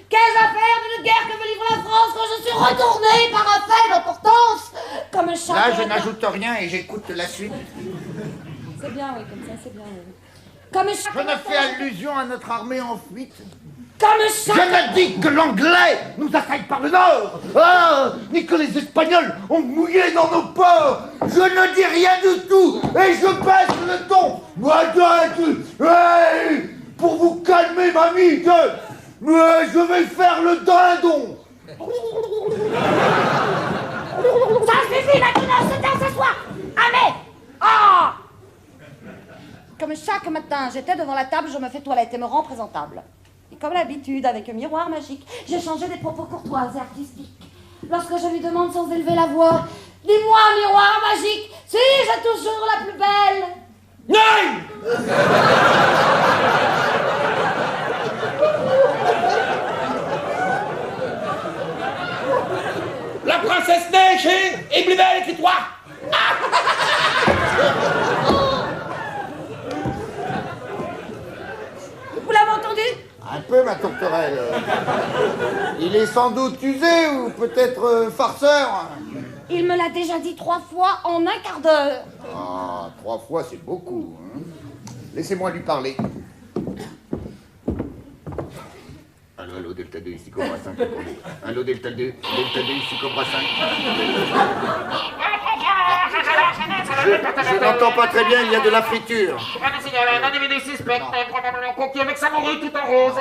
Qu'ai-je à faire d'une guerre que me livre la France quand je suis retournée par un fait d'importance? Comme chaque... Là, je n'ajoute rien et j'écoute la suite. C'est bien, oui, comme ça, c'est bien, oui. Comme chaque... Je ne fais allusion à notre armée en fuite. Comme Je chaque... ne dis que l'anglais nous assaille par le nord, ah, ni que les Espagnols ont mouillé dans nos ports. Je ne dis rien du tout et je baisse le ton. Hey, pour vous calmer, mamie, je vais faire le dindon. Ça suffit maintenant, c'est temps ce soir. Allez. Ah. Comme chaque matin, j'étais devant la table, je me fais toilette et me rends présentable. Et comme l'habitude, avec un miroir magique, j'ai changé des propos courtois et artistiques. Lorsque je lui demande sans élever la voix, dis-moi, miroir magique, suis-je toujours la plus belle? Non! La princesse Neige est plus belle que toi! Vous l'avez entendu? Un peu, ma tourterelle. Il est sans doute usé ou peut-être farceur. Il me l'a déjà dit 3 fois en un quart d'heure. Ah, 3 fois, c'est beaucoup. Hein. Laissez-moi lui parler. Allô, Delta 2, ici Cobra 5. Allô, Delta 2, Delta 2, ici Cobra 5. Je n'entends pas très bien, il y a de la friture. Un individu suspect, conquis avec sa morue tout en rose.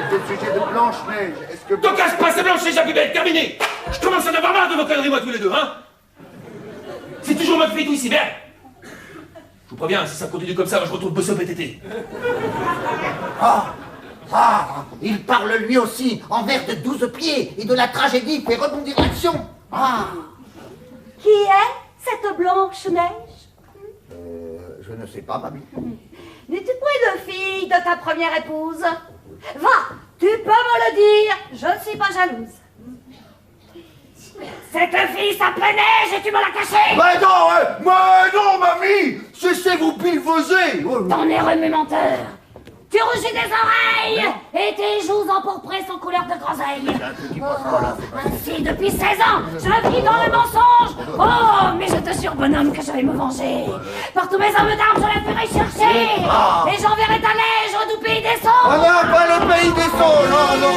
C'est au sujet de Blanche-Neige. Est-ce que... Te casse pas, c'est Blanche-Neige la plus belle, terminé! Je commence à en avoir marre de vos conneries, moi, tous les deux, hein? C'est toujours ma fille tout ici, merde! Je vous préviens, si ça continue comme ça, moi je retourne bosser au PTT. Il parle lui aussi en vers de 12 pieds et de la tragédie fait rebondir l'action. Ah, Qui est cette Blanche-Neige? Je ne sais pas, mamie. N'es-tu point de fille de ta première épouse? Va, tu peux me le dire, je ne suis pas jalouse. Cette fille s'appelait Neige et tu me l'as cachée! Mais non, mamie! Cessez-vous pilvoser! Ton nez remumenteur! Tu rougis des oreilles et tes joues empourprées sont couleur de groseille. Ainsi, depuis 16 ans, je vis dans le mensonge. Oh, mais je te jure, bonhomme, que je vais me venger. Par tous mes hommes d'armes, je la ferai chercher. Et j'enverrai ta Neige au doux pays des Sons. Ah non, pas le pays des Sons, non.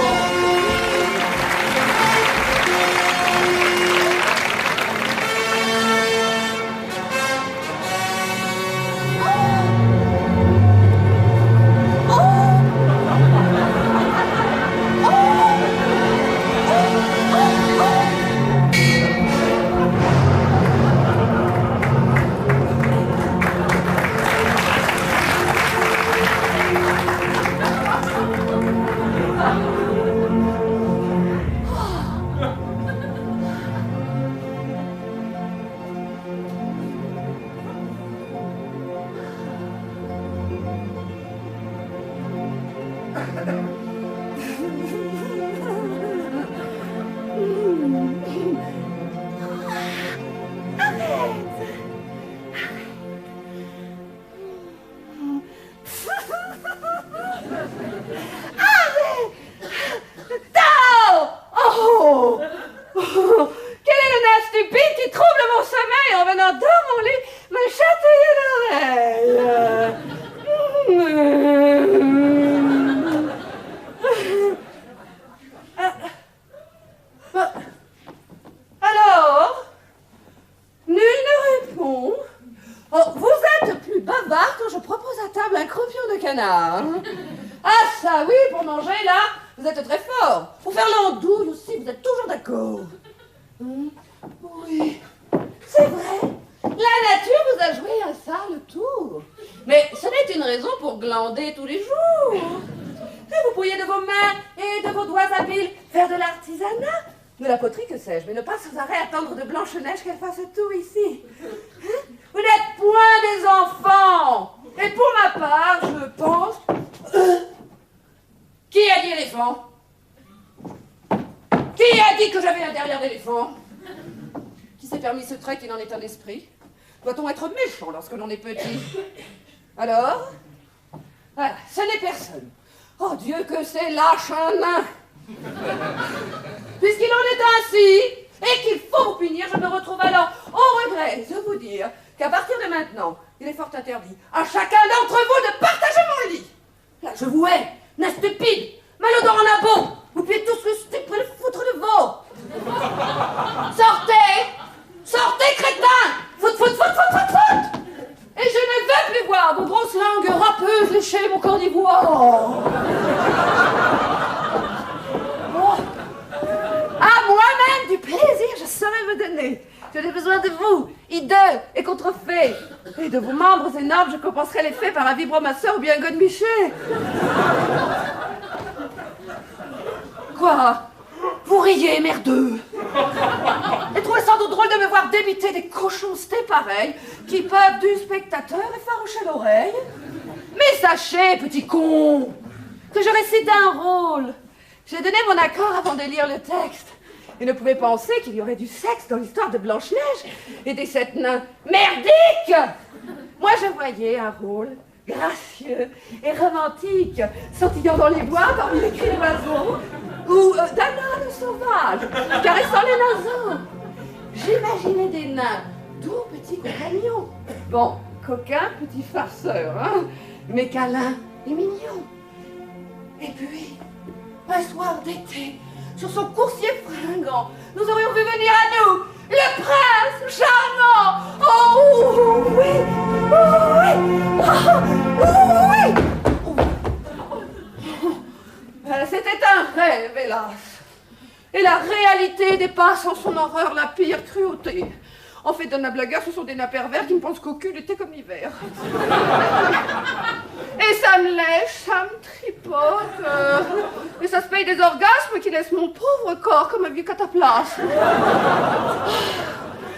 Ah ça oui, pour manger là, vous êtes très fort. Pour faire l'andouille aussi, vous êtes toujours d'accord. Oui, c'est vrai. La nature vous a joué un sale tour. Mais ce n'est une raison pour glander tous les jours. Et vous pourriez de vos mains et de vos doigts habiles faire de l'artisanat, de la poterie, que sais-je, mais ne pas sans arrêt attendre de Blanche-Neige qu'elle fasse tout ici. Vous n'êtes point des enfants. Et pour ma part, je pense... Qui a dit éléphant? Qui a dit que j'avais un derrière d'éléphant? Qui s'est permis ce trait qui n'en est un esprit? Doit-on être méchant lorsque l'on est petit? Alors? Voilà, ce n'est personne. Oh Dieu, que c'est lâche un nain! Puisqu'il en est ainsi, et qu'il faut vous punir, je me retrouve alors au regret de vous dire qu'à partir de maintenant, il est fort interdit à chacun d'entre vous de partager mon lit. Là, je vous hais, nain stupide, malodorant nabot, vous pouvez tous le stupre et le foutre de veau. Sortez, sortez, crétin, fout. Et je ne veux plus voir vos grosses langues râpeuses lécher mon corps d'ivoire. À moi-même du plaisir, je saurais me donner. Je n'ai besoin de vous, hideux et contrefaits. Et de vos membres énormes, je compenserai l'effet par un vibromasseur ou bien un godemiché. Quoi? Vous riez, merdeux. Et trouvez sans doute drôle de me voir débiter des cochoncetés pareils qui peuvent du spectateur effaroucher l'oreille. Mais sachez, petit con, que je récite un rôle. J'ai donné mon accord avant de lire le texte. Et ne pouvait penser qu'il y aurait du sexe dans l'histoire de Blanche-Neige et des 7 nains merdiques. Moi, je voyais un rôle gracieux et romantique, sautillant dans les bois parmi les cris d'oiseaux, ou d'un âne sauvage, caressant les naseaux. J'imaginais des nains, doux petits compagnons. Bon, coquins, petits farceurs, hein, mais câlins et mignons. Et puis, un soir d'été, sur son coursier fringant, nous aurions vu venir à nous le prince charmant. Oh oui, C'était un rêve, hélas. Et la réalité dépasse en son horreur la pire cruauté. En fait, d'un blagueur, ce sont des nains pervers qui ne pensent qu'au cul l'été comme l'hiver. Et ça me lèche, ça me tripote. Et ça se paye des orgasmes qui laissent mon pauvre corps comme un vieux cataplasme.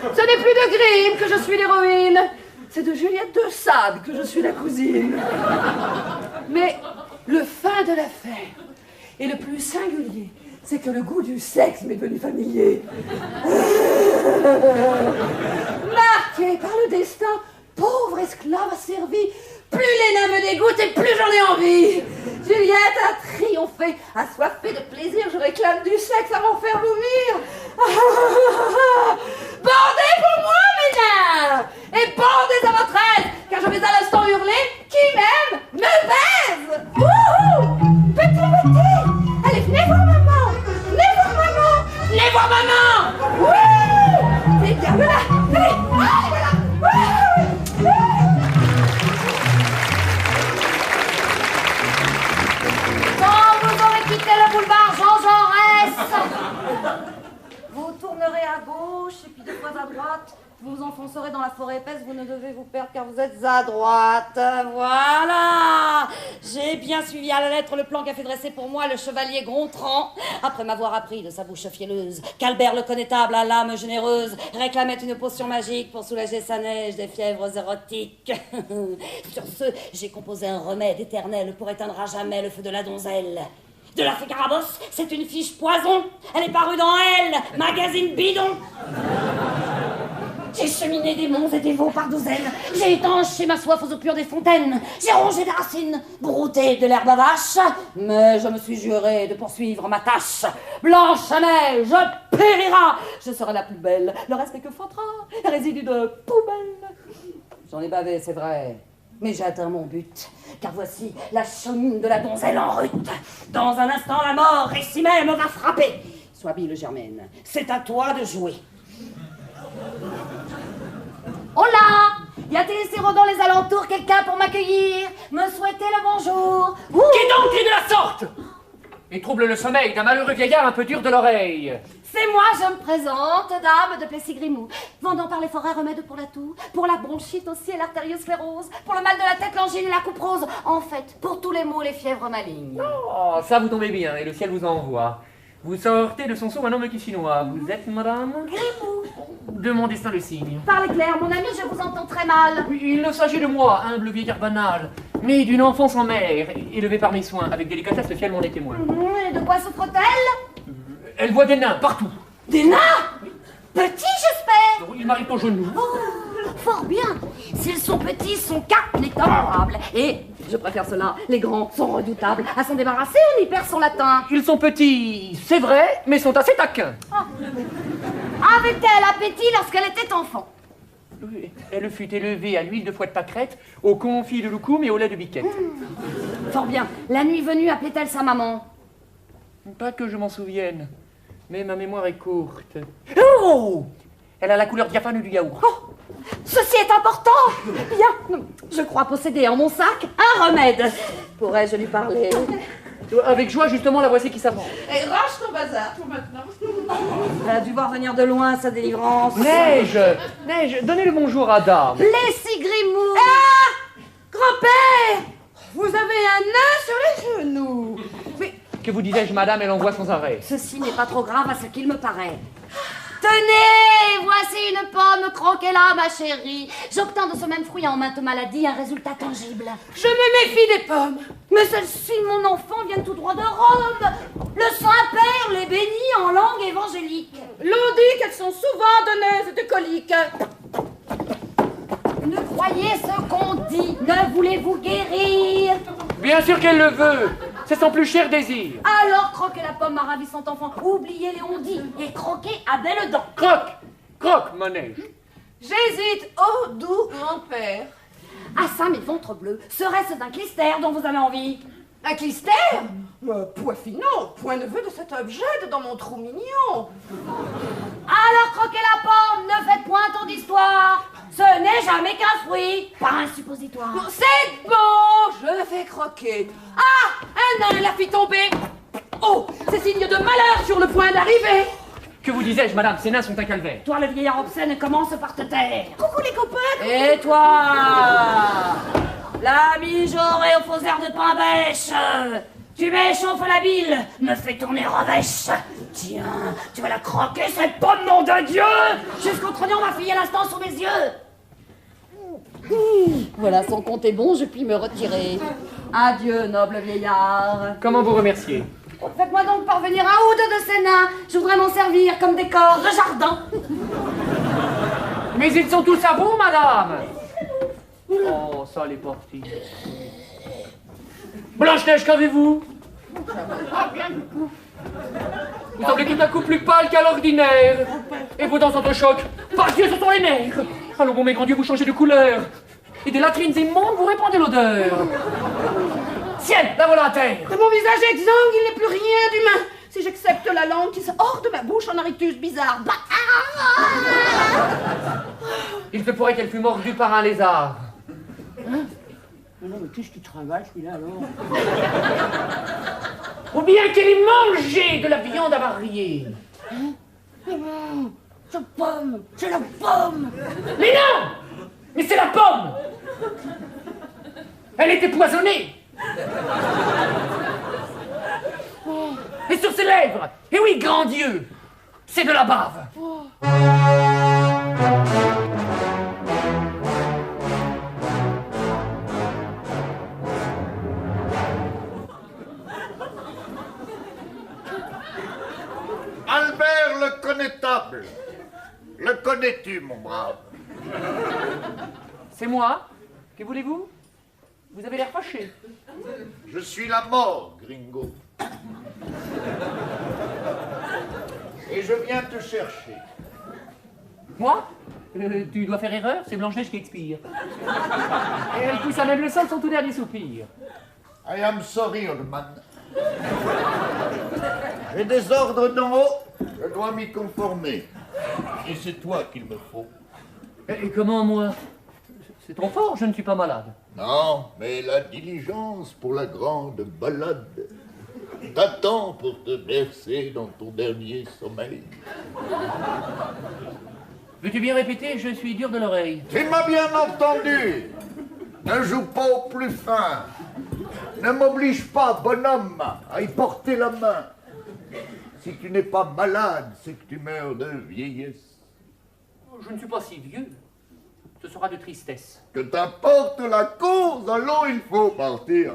Ce n'est plus de Grimm que je suis l'héroïne. C'est de Juliette de Sade que je suis la cousine. Mais le fin de l'affaire et le plus singulier, c'est que le goût du sexe m'est devenu familier. Marqué par le destin, pauvre esclave asservie, plus les nains me dégoûtent et plus j'en ai envie. Juliette a triomphé, assoiffée de plaisir, je réclame du sexe à m'en faire vomir. Bandez pour moi, mes nains, et bandez à votre aide, car je vais à l'instant hurler, qui m'aime, me baise. Wouhou! Petit, allez, venez voir maman, venez voir maman, venez voir maman. Oui! C'est bien, voilà, allez, voilà. Quand vous aurez quitté le boulevard Jean Jaurès, vous tournerez à gauche et puis 2 fois à droite. Vous vous enfoncerez dans la forêt épaisse, vous ne devez vous perdre car vous êtes à droite. Voilà! J'ai bien suivi à la lettre le plan qu'a fait dresser pour moi le chevalier Gontran, après m'avoir appris de sa bouche fielleuse qu'Albert le Connétable, à l'âme généreuse, réclamait une potion magique pour soulager sa neige des fièvres érotiques. Sur ce, j'ai composé un remède éternel pour éteindre à jamais le feu de la donzelle. De la fée Carabosse, c'est une fiche poison. Elle est parue dans Elle, magazine bidon. J'ai cheminé des monts et des veaux par douzaines. J'ai étanché ma soif aux eaux pures des fontaines. J'ai rongé des racines, brouté de l'herbe à vache. Mais je me suis juré de poursuivre ma tâche. Blanche neige périra. Je serai la plus belle. Le reste n'est que fatra, résidu de poubelle. J'en ai bavé, c'est vrai. Mais j'ai atteint mon but. Car voici la chaumine de la donzelle en rute. Dans un instant, la mort ici même va frapper. Sois bille, Germaine. C'est à toi de jouer. Oh là! Y a-t-il ici dans les alentours quelqu'un pour m'accueillir? Me souhaiter le bonjour? Qui donc est de la sorte? Et trouble le sommeil d'un malheureux vieillard un peu dur de l'oreille. C'est moi, je me présente, dame de Plessis-Grimou. Vendant par les forêts remèdes pour la toux, pour la bronchite aussi et l'artériosclérose, pour le mal de la tête, l'angine et la couperose. En fait, pour tous les maux, les fièvres malignes. Oh, ça vous tombez bien, et le ciel vous envoie. Vous sortez de son seau un homme qui chinois. Vous êtes, madame? Grimou. De mon destin le signe. Parlez clair, mon ami, je vous entends très mal. Oui, il ne s'agit de moi, humble vieillard banal, né d'une enfance en mer, élevé par mes soins, avec délicatesse, le ciel m'en est témoin. Et de quoi souffre-t-elle? Elle voit des nains partout. Des nains? Petits, j'espère? Ils m'arrivent aux genoux. Oh, fort bien. S'ils sont petits, son cas n'est honorable. Et, je préfère cela, les grands sont redoutables. À s'en débarrasser, on y perd son latin. Ils sont petits, c'est vrai, mais sont assez taquins. Oh. Avait-elle appétit lorsqu'elle était enfant? Oui, elle fut élevée à l'huile de foie de pâquerette, au confit de loukoum et au lait de biquette. Fort bien. La nuit venue, appelait-elle sa maman? Pas que je m'en souvienne, mais ma mémoire est courte. Oh! Elle a la couleur diaphane du yaourt. Oh, ceci est important. Bien, je crois posséder en mon sac un remède. Pourrais-je lui parler? Avec joie, justement, la voici qui s'avance. Et range ton bazar, pour maintenant. Elle a dû voir venir de loin sa délivrance. Neige! Neige, donnez le bonjour à dame. Plessis-Grimou. Ah! Grand-père! Vous avez un nain sur les genoux. Mais Que vous disais-je, madame, elle envoie sans arrêt. Ceci n'est pas trop grave à ce qu'il me paraît. Tenez, voici une pomme, croquez-la, ma chérie. J'obtins de ce même fruit en mainte maladie un résultat tangible. je me méfie des pommes. Mais celles-ci, mon enfant, viennent tout droit de Rome. Le Saint-Père les bénit en langue évangélique. L'on dit qu'elles sont souvent donneuses de coliques. Ne croyez ce qu'on dit. Ne voulez-vous guérir? Bien sûr qu'elle le veut. C'est son plus cher désir. Alors croquez la pomme, ma ravissante enfant. Oubliez les on-dit et croquez à belles dents. Croque! Croque, ma neige. J'hésite, oh doux grand-père. Ah ça, mes ventres bleus, serait-ce d'un clistère dont vous avez envie? Un clistère? Poifinot, point ne veut de cet objet dans mon trou mignon. Alors croquez la pomme, ne faites point tant d'histoire. Ce n'est jamais qu'un fruit, pas un suppositoire. C'est bon, je vais croquer. Ah, un nain la fit tomber. Oh, c'est signe de malheur sur le point d'arriver. Que vous disais-je, madame, ces nains sont un calvaire. Toi, le vieillard obscène, commence par te taire. Coucou les copains. Et toi, la mijaurée au faux air de pain bêche, tu m'échauffes la bile, me fais tourner revêche. Tiens, tu vas la croquer, cette pomme, nom de Dieu! Jusqu'en trognant ma fille à l'instant sous mes yeux! Voilà, son compte est bon, je puis me retirer. Adieu, noble vieillard. Comment vous remercier? Faites-moi donc parvenir un ou deux de ces nains. Je voudrais m'en servir comme décor de jardin. Mais ils sont tous à vous, madame. Oh, ça, les partis. Blanche-Neige, qu'avez-vous? Vous semblez tout à coup plus pâle qu'à l'ordinaire. Et vos dents sont au choc. Par Dieu, ce sont les nerfs. Allons, bon, mes grands dieux, vous changez de couleur. Et des latrines immondes, vous répandez l'odeur. Ciel, la voilà à terre. De mon visage exsangue, il n'est plus rien d'humain. Si j'accepte la langue qui sort de ma bouche en un rictus bizarre. Bah, Il se pourrait qu'elle fût mordue par un lézard. Hein? Non, mais qu'est-ce qui travaille, celui-là, alors? Ou bien qu'elle ait mangé de la viande avariée. Hein? C'est pomme! C'est la pomme! Mais non! Mais c'est la pomme! Elle était poisonnée! Et sur ses lèvres, et oui, grand Dieu, c'est de la bave! Albert le connétable. Le connais-tu, mon brave? C'est moi? Que voulez-vous? Vous avez l'air fâché. Je suis la mort, gringo. Et je viens te chercher. Moi? Tu dois faire erreur, c'est Blanche-Neige qui expire. Et elle pousse à même le sol son tout dernier soupir. I am sorry, old man. J'ai des ordres d'en haut, je dois m'y conformer. Et c'est toi qu'il me faut. Et comment, moi? C'est trop fort, je ne suis pas malade. Non, mais la diligence pour la grande balade t'attend pour te bercer dans ton dernier sommeil. Veux-tu bien répéter? Je suis dur de l'oreille. Tu m'as bien entendu. Ne joue pas au plus fin. Ne m'oblige pas, bonhomme, à y porter la main. Si tu n'es pas malade, c'est que tu meurs de vieillesse. Je ne suis pas si vieux. Ce sera de tristesse. Que t'importe la cause, allons, il faut partir.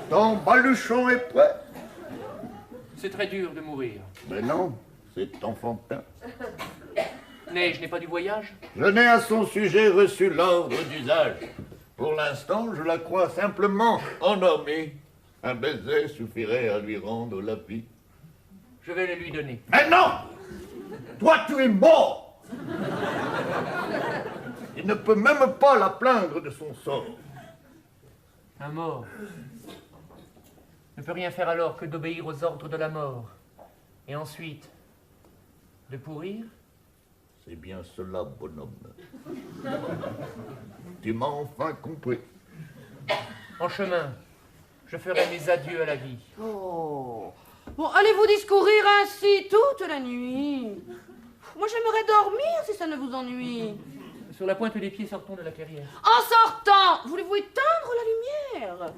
Ton baluchon est prêt? C'est très dur de mourir. Mais non, c'est enfantin. Neige n'est pas du voyage? Je n'ai à son sujet reçu l'ordre d'usage. Pour l'instant, je la crois simplement endormie. Un baiser suffirait à lui rendre la vie. Je vais le lui donner. Mais non! Toi, tu es mort! Il ne peut même pas la plaindre de son sort. Un mort ne peut rien faire alors que d'obéir aux ordres de la mort. Et ensuite, de pourrir? C'est bien cela, bonhomme. Tu m'as enfin compris. En chemin, je ferai mes adieux à la vie. Oh. Bon, allez-vous discourir ainsi toute la nuit? Moi, j'aimerais dormir si ça ne vous ennuie. Sur la pointe des pieds, sortons de la clairière. En sortant, voulez-vous éteindre la lumière?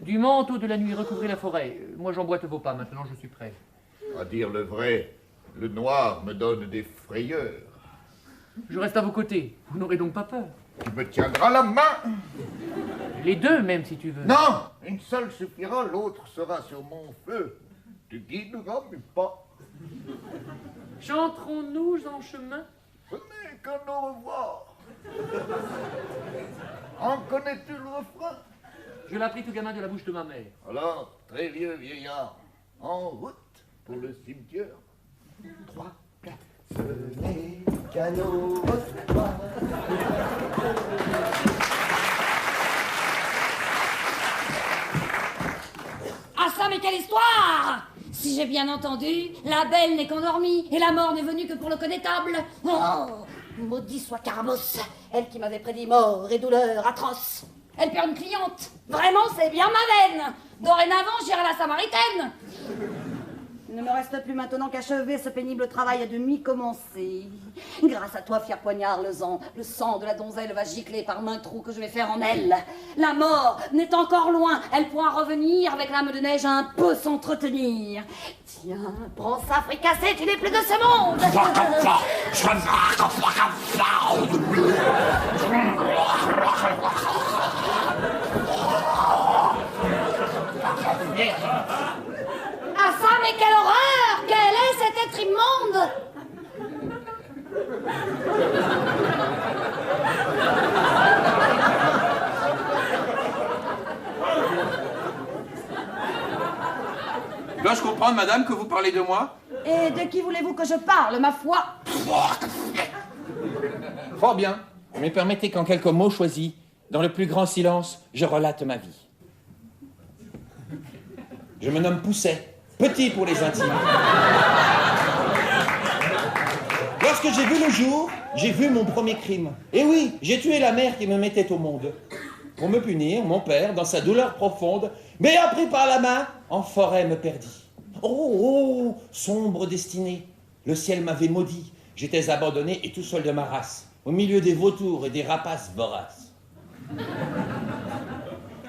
Du manteau de la nuit, recouvrez la forêt. Moi, j'emboîte vos pas. Maintenant, je suis prêt. À dire le vrai, le noir me donne des frayeurs. Je reste à vos côtés. Vous n'aurez donc pas peur. Tu me tiendras la main? Les deux, même, si tu veux. Non! Une seule suffira, l'autre sera sur mon feu. Tu guideras mes pas. Chanterons-nous en chemin? Ce n'est qu'un au revoir. En connais-tu le refrain? Je l'ai appris tout gamin de la bouche de ma mère. Alors, très vieux vieillard, en route pour le cimetière. 3, 4. Ce n'est qu'un au revoir. Ah ça, mais quelle histoire! Si j'ai bien entendu, la belle n'est qu'endormie et la mort n'est venue que pour le connétable. Oh, maudit soit Carabosse, elle qui m'avait prédit mort et douleur atroce. Elle perd une cliente. Vraiment, c'est bien ma veine. Dorénavant, j'irai à la Samaritaine. Il ne me reste plus maintenant qu'achever ce pénible travail à demi commencé. Grâce à toi, fier poignard, le sang de la donzelle va gicler par main trou que je vais faire en elle. La mort n'est encore loin, elle pourra revenir avec l'âme de neige un peu s'entretenir. Tiens, prends ça, fricassé, tu n'es plus de ce monde. Ah ça, mais quelle horreur! Quel est cet être immonde? Dois-je comprendre, madame, que vous parlez de moi? Et de qui voulez-vous que je parle, ma foi? Fort bien. Mais permettez qu'en quelques mots choisis, dans le plus grand silence, je relate ma vie. Je me nomme Pousset, petit pour les intimes. Lorsque j'ai vu le jour, j'ai vu mon premier crime. Et oui, j'ai tué la mère qui me mettait au monde. Pour me punir, mon père, dans sa douleur profonde, m'ayant pris par la main, en forêt me perdit. Oh, sombre destinée, le ciel m'avait maudit. J'étais abandonné et tout seul de ma race, au milieu des vautours et des rapaces voraces.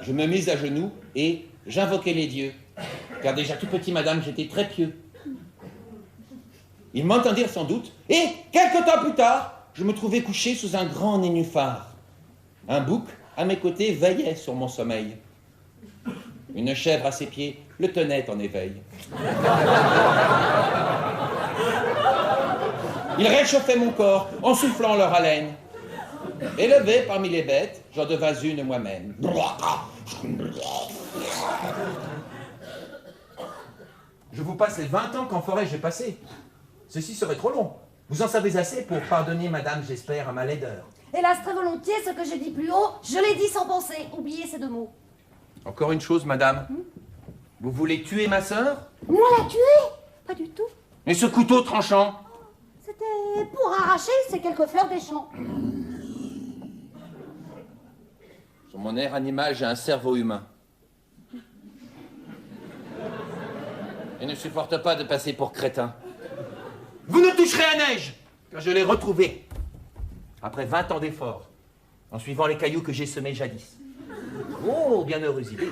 Je me mis à genoux et j'invoquais les dieux, car déjà tout petit, madame, j'étais très pieux. Ils m'entendirent sans doute, et quelque temps plus tard, je me trouvais couché sous un grand nénuphar. Un bouc, à mes côtés, veillait sur mon sommeil. Une chèvre à ses pieds le tenait en éveil. Ils réchauffaient mon corps en soufflant leur haleine. Élevé parmi les bêtes, j'en devins une moi-même. Je vous passe les 20 ans qu'en forêt j'ai passé. Ceci serait trop long. Vous en savez assez pour pardonner, madame, j'espère, à ma laideur. Hélas, très volontiers, ce que j'ai dit plus haut, je l'ai dit sans penser. Oubliez ces deux mots. Encore une chose, madame. Vous voulez tuer ma sœur? Moi la tuer? Pas du tout. Mais ce couteau tranchant? C'était pour arracher ces quelques fleurs des champs. Sur mon air animal, j'ai un cerveau humain. Et ne supporte pas de passer pour crétin. Vous ne toucherez à neige, car je l'ai retrouvé. Après 20 ans d'efforts, en suivant les cailloux que j'ai semés jadis. Oh, bienheureuse idée.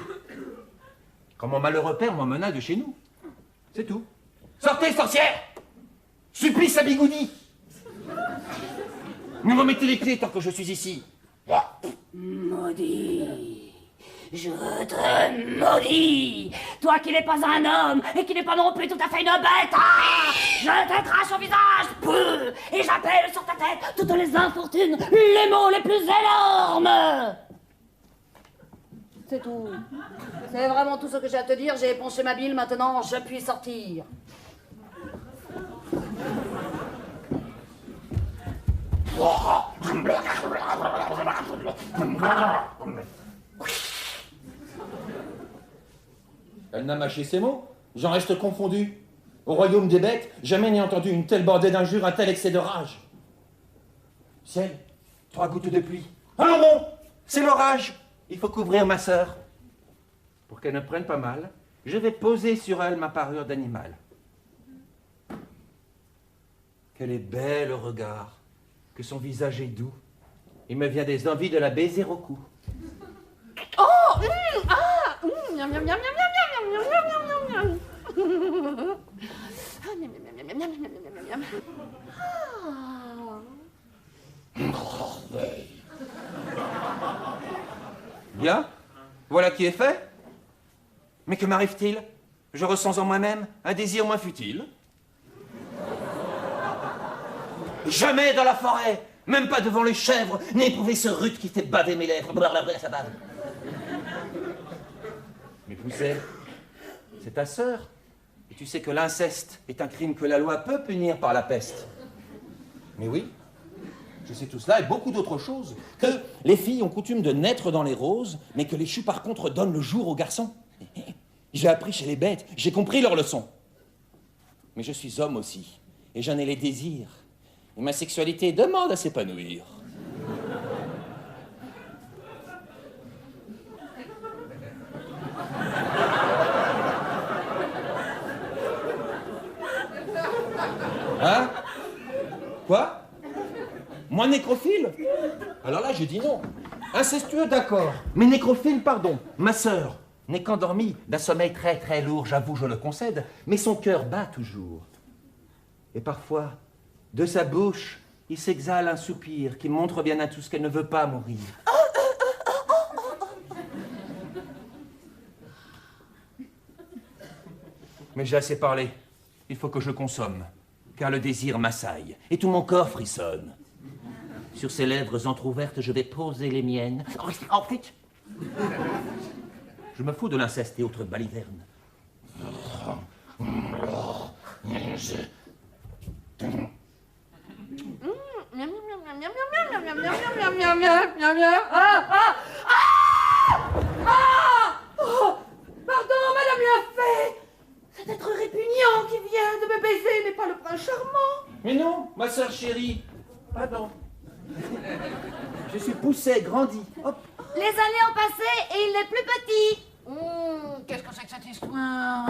Quand mon malheureux père m'emmena de chez nous. C'est tout. Sortez, sorcière! Supplice à Bigoudi! Me remettez les clés tant que je suis ici. Maudit, je te maudis, toi qui n'es pas un homme et qui n'es pas non plus tout à fait une bête. Ah, je te crache au visage, peu, et j'appelle sur ta tête toutes les infortunes, les maux les plus énormes. C'est tout. C'est vraiment tout ce que j'ai à te dire. J'ai éponché ma bile, maintenant je puis sortir. Elle n'a mâché ses mots, j'en reste confondu. Au royaume des bêtes, jamais n'ai entendu une telle bordée d'injures, un tel excès de rage. Ciel, 3 gouttes de pluie. Allons bon, c'est l'orage. Il faut couvrir ma sœur. Pour qu'elle ne prenne pas mal, je vais poser sur elle ma parure d'animal. Qu'elle est belle au regard, que son visage est doux. Il me vient des envies de la baiser au cou. Oh miam, miam, miam, miam, miam, miam, miam, miam, miam. Ah, miam, miam, miam, miam, miam, miam, miam, miam, miam. Bien, voilà qui est fait. Mais que m'arrive-t-il? Je ressens en moi-même un désir moins futile. Jamais dans la forêt, même pas devant les chèvres, n'éprouver ce rude qui fait baver mes lèvres. Blablabla, ça bave. Mais Pousset, c'est ta sœur. Et tu sais que l'inceste est un crime que la loi peut punir par la peste. Mais oui, je sais tout cela et beaucoup d'autres choses. Que les filles ont coutume de naître dans les roses, mais que les choux par contre donnent le jour aux garçons. J'ai appris chez les bêtes, j'ai compris leur leçon. Mais je suis homme aussi, et j'en ai les désirs. Et ma sexualité demande à s'épanouir. nécrophile? Alors là, j'ai dit non. Incestueux, d'accord. Mais nécrophile, pardon. Ma sœur n'est qu'endormie d'un sommeil très très lourd, j'avoue, je le concède, mais son cœur bat toujours. Et parfois, de sa bouche, il s'exhale un soupir qui montre bien à tous qu'elle ne veut pas mourir. Mais j'ai assez parlé. Il faut que je consomme, car le désir m'assaille, et tout mon corps frissonne. Sur ses lèvres entr'ouvertes, je vais poser les miennes. Je me fous de l'inceste et autres balivernes. Pardon, madame la fée. C'est être répugnant qui vient de me baiser, mais pas le prince charmant. Mais non, ma sœur chérie. Pardon. Je suis poussé, grandi. Hop. Les années ont passé et il n'est plus petit. Qu'est-ce que c'est que cette histoire?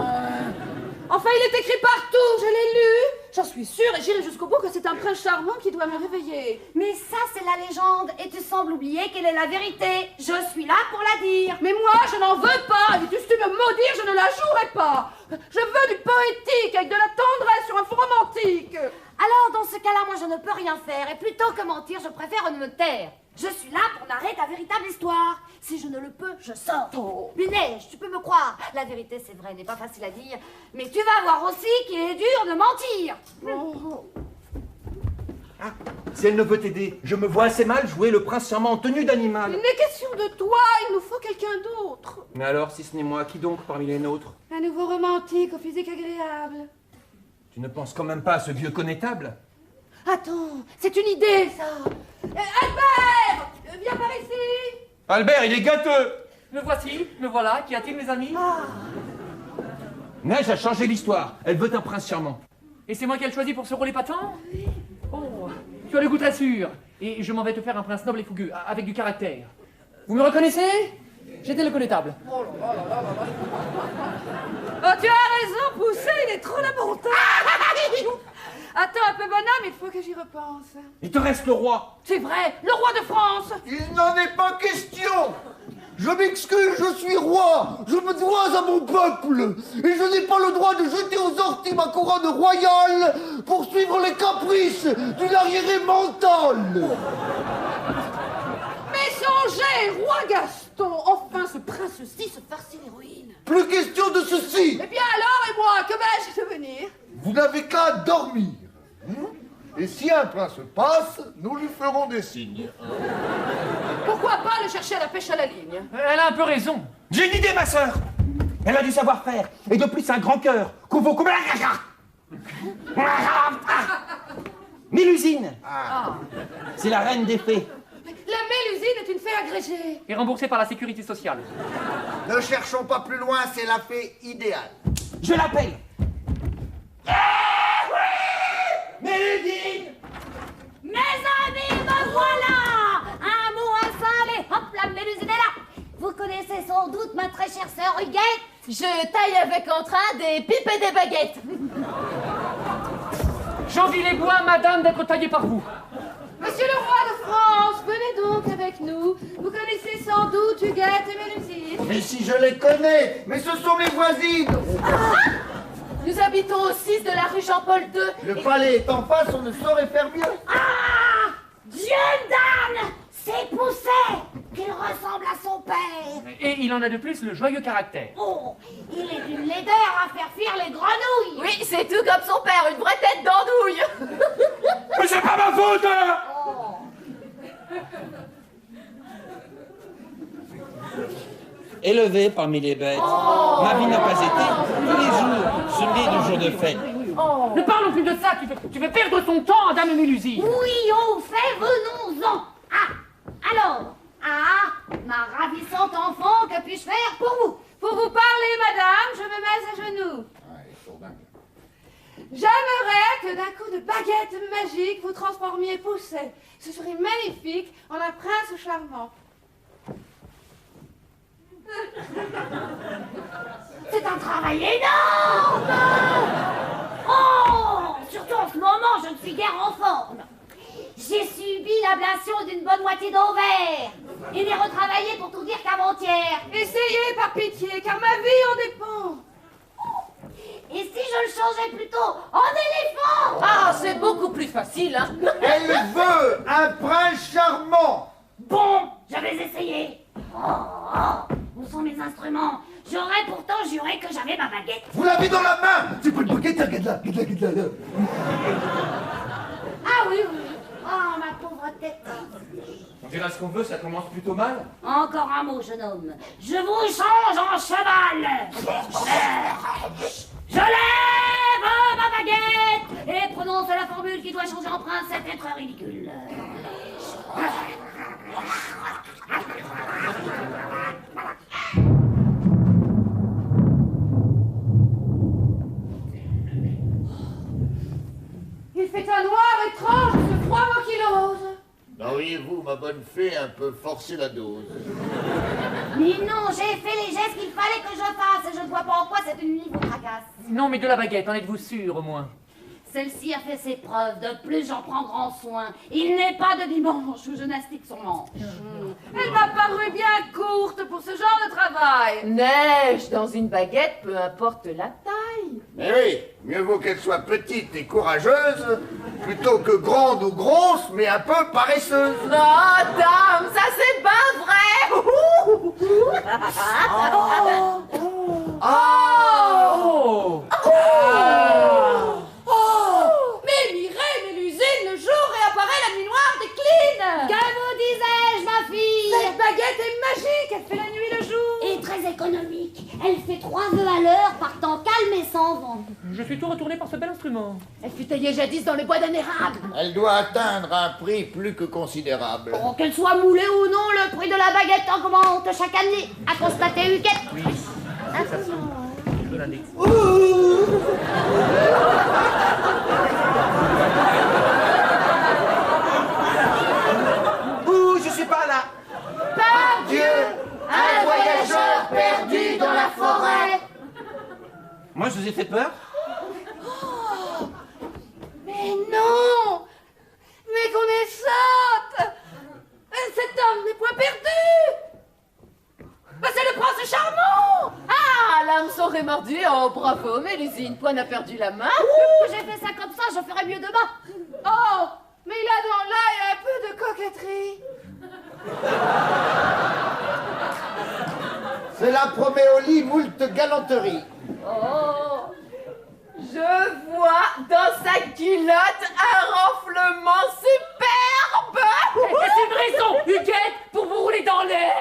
Enfin, il est écrit partout, je l'ai lu. J'en suis sûre et j'irai jusqu'au bout que c'est un prince charmant qui doit me réveiller. Mais ça, c'est la légende et tu sembles oublier quelle est la vérité. Je suis là pour la dire. Mais moi, je n'en veux pas. Et si tu me maudire, je ne la jouerai pas. Je veux du poétique avec de la tendresse sur un fond romantique. Alors, dans ce cas-là, moi, je ne peux rien faire. Et plutôt que mentir, je préfère me taire. Je suis là pour narrer ta véritable histoire. Si je ne le peux, je sors. Oh. Binège, tu peux me croire. La vérité, c'est vrai, n'est pas facile à dire. Mais tu vas voir aussi qu'il est dur de mentir. Oh. Ah, si elle ne veut t'aider, je me vois assez mal jouer le prince charmant en tenue d'animal. Il n'est question de toi, il nous faut quelqu'un d'autre. Mais alors, si ce n'est moi, qui donc parmi les nôtres? Un nouveau romantique au physique agréable. Tu ne penses quand même pas à ce vieux connétable? Attends, c'est une idée, ça. Albert, viens par ici. Albert, il est gâteux. Me voici, me voilà. Qu'y a-t-il, mes amis? Neige a changé l'histoire. Elle veut un prince charmant. Et c'est moi qui ai choisi pour ce rôle épatant? Oh, tu as le goût très sûr. Et je m'en vais te faire un prince noble et fougueux, avec du caractère. Vous me reconnaissez? J'étais le connétable. Oh, tu as raison, Poussé, il est trop lamentable. Attends un peu, bonhomme, il faut que j'y repense. Il te reste le roi. C'est vrai, le roi de France. Il n'en est pas question. Je m'excuse, je suis roi. Je me dois à mon peuple. Et je n'ai pas le droit de jeter aux orties ma couronne royale pour suivre les caprices d'une arriéré mentale. Mais songez, roi Gaston, enfin ce prince-ci se farcit l'héroïne. Plus question de ceci. Eh bien alors, et moi, que vais-je devenir? Vous n'avez qu'à dormir. Et si un prince passe, nous lui ferons des signes. Pourquoi pas le chercher à la pêche à la ligne? Elle a un peu raison. J'ai une idée, ma sœur. Elle a du savoir-faire. Et de plus, un grand cœur. Mélusine. C'est la reine des fées. La Mélusine est une fée agrégée. Et remboursée par la sécurité sociale. Ne cherchons pas plus loin, c'est la fée idéale. Je l'appelle. Mélusine. Mes amis, me voilà. Un mot, un seul et hop, la Mélusine est là. Vous connaissez sans doute ma très chère sœur Huguette. Je taille avec entrain des pipes et des baguettes. J'envie les bois, madame, d'être taillé par vous. Monsieur le roi de France, venez donc avec nous. Vous connaissez sans doute Huguette et Mélusine. Mais si je les connais, mais ce sont mes voisines. Nous habitons au 6 de la rue Jean-Paul II. Le palais est en face, on ne saurait faire mieux. Ah, Dieu d'âne, c'est Poussé qu'il ressemble à son père. Et il en a de plus le joyeux caractère. Oh, il est d'une laideur à faire fuir les grenouilles. Oui, c'est tout comme son père, une vraie tête d'andouille. Mais c'est pas ma faute, hein. Élevé parmi les bêtes, ma vie n'a pas été tous les jours celui du jour de fête. Ne parlons plus de ça, tu fais perdre ton temps, dame Mélusine. Oui, au fait, venons-en. Ah, alors, ma ravissante enfant, que puis-je faire pour vous? Pour vous parler, madame, je me mets à genoux. J'aimerais que d'un coup de baguette magique, vous transformiez Poussé. Ce serait magnifique en un prince charmant. C'est un travail énorme. Oh, surtout en ce moment, je ne suis guère en forme. J'ai subi l'ablation d'une bonne moitié d'ovaire. Il est retravaillé pour tout dire qu'avant-hier. Essayez par pitié, car ma vie en dépend. Et si je le changeais plutôt en éléphant? Ah, c'est beaucoup plus facile, hein. Elle veut un prince charmant. Bon, je vais essayer. Où sont mes instruments? J'aurais pourtant juré que j'avais ma baguette. Vous l'avez dans la main. C'est pas une baguette, regarde là. Ah oui. Oh, ma pauvre tête. On dira ce qu'on veut, ça commence plutôt mal. Encore un mot, jeune homme. Je vous change en cheval. Je lève ma baguette et prononce la formule qui doit changer en prince cet être ridicule. Il fait un noir étrange, ce froid moi qui l'ose. N'auriez-vous, ma bonne fée, un peu forcé la dose? Mais non, j'ai fait les gestes qu'il fallait que je fasse et je ne vois pas en quoi cette nuit vous tracasse. Non, mais de la baguette, en êtes-vous sûr, au moins? Celle-ci a fait ses preuves, de plus j'en prends grand soin. Il n'est pas de dimanche où je n'astique son manche. Elle m'a paru bien courte pour ce genre de travail. Neige dans une baguette, peu importe la taille. Mais oui, mieux vaut qu'elle soit petite et courageuse, plutôt que grande ou grosse, mais un peu paresseuse. Non, dame, ça c'est pas vrai. Mireille, Mélusine, le jour réapparaît la nuit noire décline. Que vous disais-je, ma fille? Cette baguette est magique, elle fait la nuit le jour. Et très économique. Elle fait 3 vœux à l'heure, partant calme et sans vent. Je suis tout retourné par ce bel instrument. Elle fut taillée jadis dans les bois d'un érable. Elle doit atteindre un prix plus que considérable. Bon, qu'elle soit moulée ou non, le prix de la baguette augmente chaque année. À constater, Huguette. Oui, c'est ça. Je l'indique. Ouh, je suis pas là. Par Dieu, un voyageur perdu dans la forêt. Moi, je vous ai fait peur? Mais non, méconnaissante. Cet homme n'est point perdu. Mais c'est le prince charmant. Ah, l'hameçon est mordu. Oh, bravo, Mélusine, point n'a perdu la main. J'ai fait ça comme ça, je ferai mieux demain. Oh, mais il a dans l'œil un peu de coquetterie. Cela promet au lit moult galanterie. Oh, je vois dans sa culotte un renflement superbe. C'est une raison, Huguette, pour vous rouler dans l'air.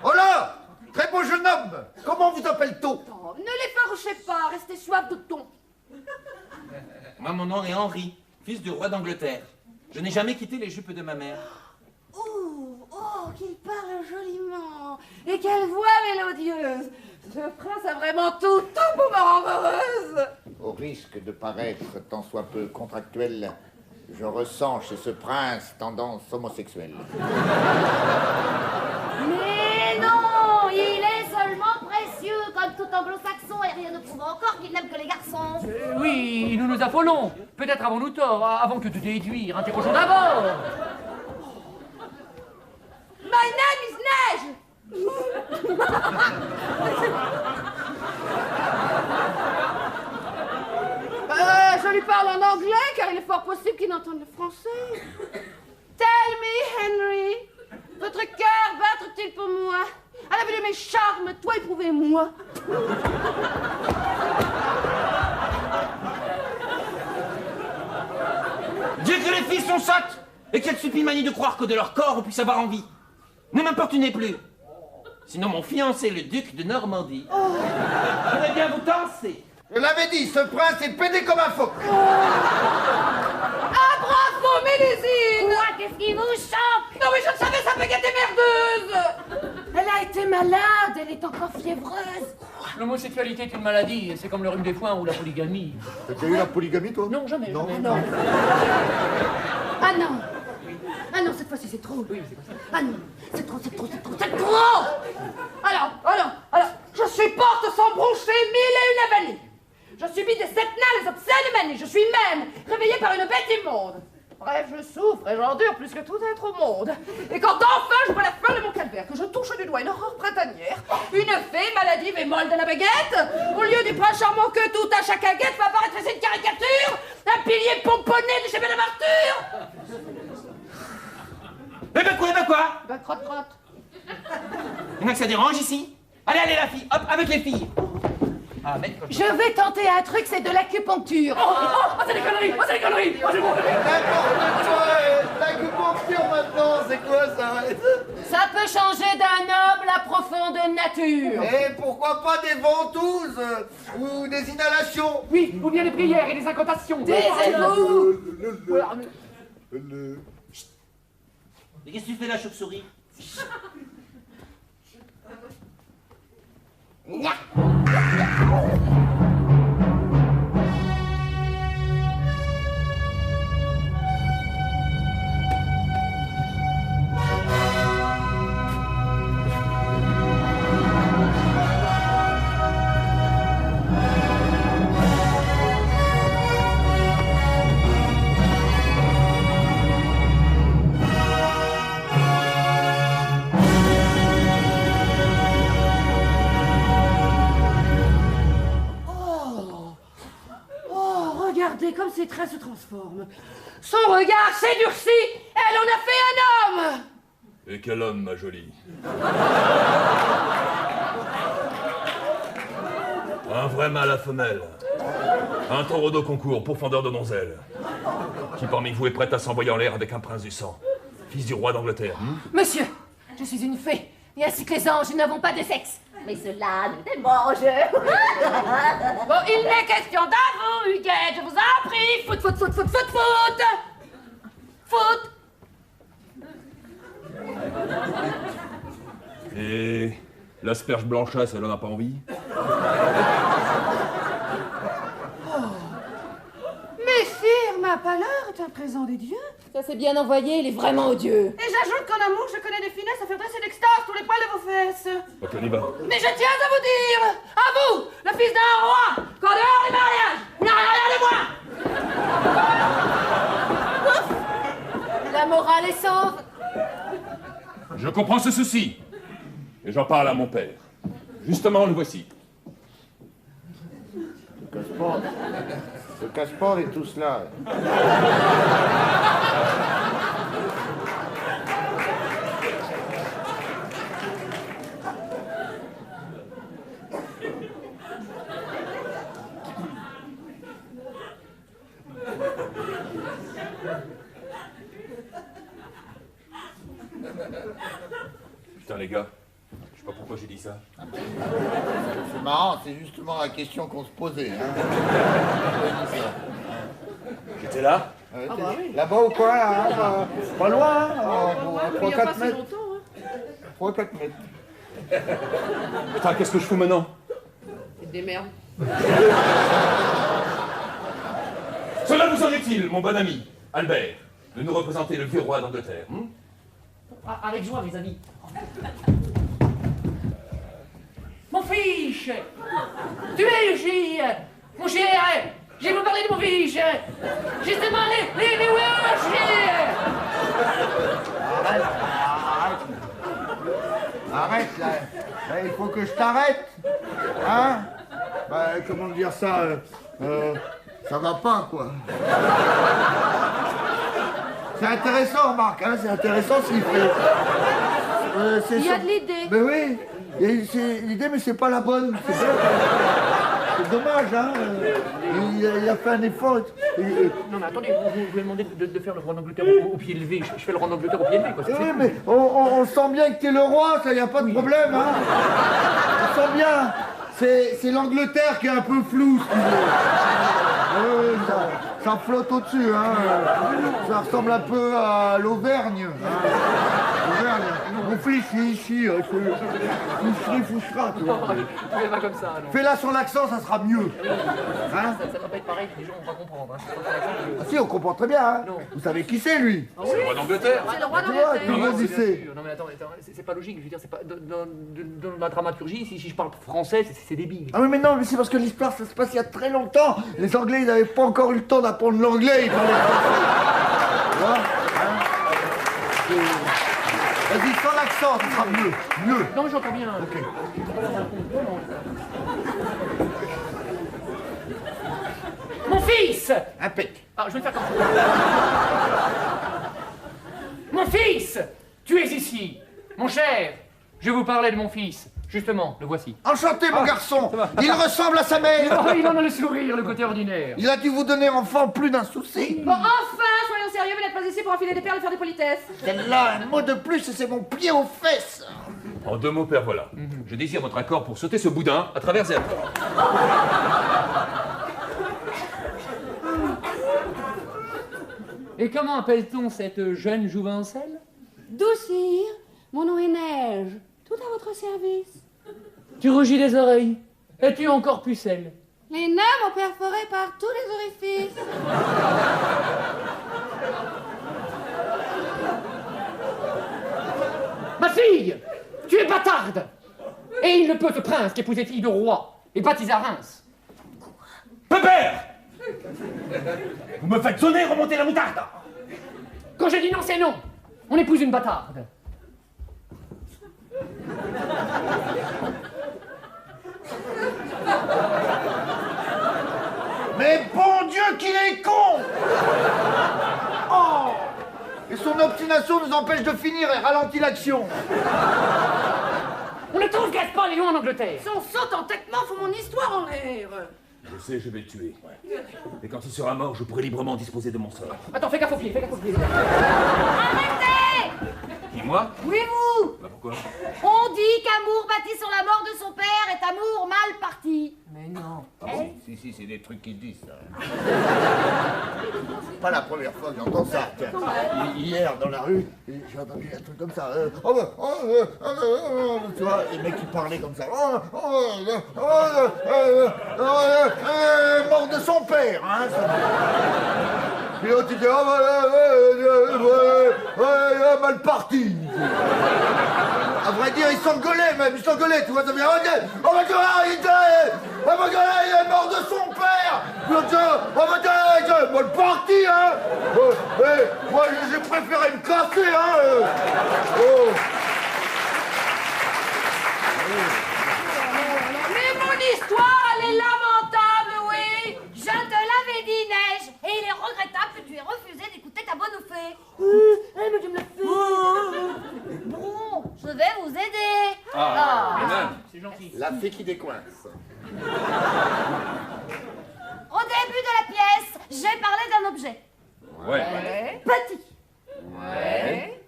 Oh là, très beau jeune homme. Comment vous appelle-t-on? Oh, ne l'effarouchez pas, restez soif de ton. Moi, mon nom est Henri, fils du roi d'Angleterre. Je n'ai jamais quitté les jupes de ma mère. Oh, qu'il parle joliment. Et quelle voix mélodieuse. Ce prince a vraiment tout pour me rendre heureuse. Au risque de paraître tant soit peu contractuel, je ressens chez ce prince tendance homosexuelle. Mais non, il est seulement précieux, comme tout anglo-saxon, et rien ne prouve encore qu'il n'aime que les garçons. Oui, nous nous affolons. Peut-être avons-nous tort, avant que de déduire. Interrogeons d'abord. My name is Neige. Je lui parle en anglais car il est fort possible qu'il n'entende le français. Tell me, Henry, votre cœur battre-t-il pour moi? À la vue de mes charmes, toi éprouvez-moi. Dieu que les filles sont sottes et qu'elles suffit manie de croire que de leur corps on puisse avoir envie. Ne m'importunez plus. Sinon mon fiancé, le duc de Normandie, pourrait bien vous danser. Je l'avais dit, ce prince est pédé comme un phoque. Ah, bravo, Mélusine! Quoi, qu'est-ce qui vous choque? Non, mais je le savais, sa baguette est merdeuse! Elle a été malade, elle est encore fiévreuse. L'homosexualité est une maladie, c'est comme le rhume des foins ou la polygamie. T'as déjà eu la polygamie, toi? Non, jamais, jamais. Non. Ah non! Ah non, cette fois-ci c'est trop. Oui, c'est quoi ça? Ah non, c'est trop. Alors, je supporte sans broncher 1001 avanies. Je subis des septennales obscènes et manies. Je suis même réveillée par une bête immonde. Bref, je souffre et j'endure plus que tout être au monde. Et quand enfin je vois la fin de mon calvaire, que je touche du doigt une horreur printanière, une fée maladive et molle de la baguette, au lieu du prince charmant que tout à chaque aguette va apparaître ici une caricature, un pilier pomponné du chemin de Arthur. Eh ben quoi Ben crotte. Il y en a que ça dérange ici. Allez, la fille, hop, avec les filles. Ah, mais... Je vais tenter un truc, c'est de l'acupuncture. C'est des conneries. C'est bon. N'importe quoi, l'acupuncture maintenant, c'est quoi ça? Ça peut changer d'un noble à profonde nature. Et pourquoi pas des ventouses ou des inhalations? Oui, ou bien des prières et des incantations. Taisez-vous. Mais qu'est-ce que tu fais là, chauve-souris? Regardez comme ses traits se transforment. Son regard s'édurcit. Elle en a fait un homme. Et quel homme, ma jolie? Un vrai mâle à femelle. Un taureau de concours, pourfendeur de donzelles. Qui parmi vous est prête à s'envoyer en l'air avec un prince du sang, fils du roi d'Angleterre? Monsieur, je suis une fée. Et ainsi que les anges, nous n'avons pas de sexe. Mais cela nous démange. Bon, il n'est question d'avou, Huguette, je vous en prie. Foot. Et l'asperge blanchasse, elle en a pas envie? Messire, ma pâleur est un présent des dieux. Ça c'est bien envoyé, il est vraiment odieux. Et j'ajoute qu'en amour, je connais des finesses à faire dresser d'extase tous les poils de vos fesses. Ok, on y va. Mais je tiens à vous dire, à vous, le fils d'un roi, qu'en dehors du mariage, il n'y a rien de moi. La morale est sauve. Je comprends ce souci. Et j'en parle à mon père. Justement, le voici. Le casse-port et tout cela. Putain, les gars, je sais pas pourquoi j'ai dit ça. C'est marrant, c'est justement la question qu'on se posait. Hein. J'étais là? Là-bas ou quoi là, hein, pas loin, hein, Il n'y a pas 3-4 si mètres. longtemps, hein. 3-4 mètres. Putain, qu'est-ce que je fous maintenant? C'est des merdes. Cela vous en est-il, mon bon ami, Albert, de nous représenter le vieux roi d'Angleterre? Avec joie, mes amis. Mon fiche, tu es ici, mon cher. Je vais vous parler de mon fiche. Justement, les Arrête là. Là, il faut que je t'arrête. Hein? Bah, comment dire ça? Ça va pas quoi. C'est intéressant, remarque, hein, c'est intéressant ce qu'il fait. Il y a de l'idée. Mais oui, c'est l'idée, mais c'est pas la bonne. C'est dommage, hein. Il a fait un effort. Non, mais attendez, vous m'avez demandé de faire le roi d'Angleterre au pied levé. Je fais le roi d'Angleterre au pied levé, quoi. Oui, mais on sent bien que t'es le roi, ça y a pas de problème, hein. On sent bien. C'est l'Angleterre qui est un peu floue, si tu veux. Oui, ça flotte au-dessus, hein. Ça ressemble un peu à l'Auvergne. Hein. L'Auvergne. Vous réfléchis ici. Fouchera, tu vois. Fais pas comme ça, non. Fais-la sur l'accent, ça sera mieux. Hein? Ça va pas être pareil, les gens vont pas comprendre. Hein. Ah si, on comprend très bien. Hein. Non. Vous savez qui c'est, lui? C'est le roi d'Angleterre. C'est le roi Tu vois, tout le d'Angleterre. monde y sait. Non mais attends, c'est pas logique, je veux dire, c'est pas dans la dramaturgie, si je parle français, c'est débile. Ah oui, mais non, mais c'est parce que l'histoire, ça se passe il y a très longtemps. Les Anglais, ils n'avaient pas encore eu le temps d'apprendre l'anglais, ils parlaient français. Tu vois, hein? Vas-y, sans l'accent, ça sera mieux. Mieux. Non mais j'entends bien. Ok. Mon fils! Impec. Ah, je vais le faire comme ça. Mon fils! Tu es ici! Mon cher! Je vous parlais de mon fils. Justement, le voici. Enchanté, mon garçon. ça va. Il ressemble à sa mère. Oh, il en a le sourire, le côté ordinaire. Il a dû vous donner enfant plus d'un souci. Bon, enfin, soyons sérieux, vous n'êtes pas ici pour enfiler des perles et faire des politesses. Celle-là, un mot de plus et c'est mon pied aux fesses. En 2 mots, père, voilà. Je désire votre accord pour sauter ce boudin à travers elle. Et comment appelle-t-on cette jeune jouvencelle? Doucir, mon nom est Neige. Tout à votre service. Tu rougis des oreilles. Es-tu encore pucelle? Les nains m'ont perforé par tous les orifices. Ma fille! Tu es bâtarde! Et il ne peut ce prince qu'épouser fille de roi et baptisé à Reims. Pépère! Vous me faites sonner, remonter la moutarde! Quand je dis non, c'est non! On épouse une bâtarde. Mais bon Dieu qu'il est con. Oh. Et son obstination nous empêche de finir et ralentit l'action. On ne transgresse pas les lois en Angleterre. Si on saute en tête-main, faut mon histoire en l'air. Je sais, je vais le tuer. Et quand il sera mort, je pourrai librement disposer de mon sort. Attends, fais gaffe au pied, fais gaffe au pied. Arrêtez! Et moi? Oui, vous! Bah pourquoi? On dit qu'amour bâti sur la mort de son père est amour mal parti. Mais non. Ah bon? Si, c'est des trucs qu'ils disent, ça. C'est pas la première fois que j'entends ça. Tiens, hier, dans la rue, j'ai entendu un truc comme ça. Tu vois, les mecs qui parlaient comme ça. Mort de son père, hein. Et l'autre, il dit, mal parti. À vrai dire, ils s'engueulaient même, tu vois, ça vient, oh my god, il est mort de son père. Oh my god, mal parti, hein. Moi, j'ai préféré me casser, hein. Mais mon histoire, elle est lamentable, oui. Je te l'avais dit, Neige. Et il est regrettable que tu aies refusé d'écouter ta bonne fée. Mais tu me l'as fait. Bon, je vais vous aider. C'est gentil. La fée qui décoince. Au début de la pièce, j'ai parlé d'un objet. Ouais. Petit.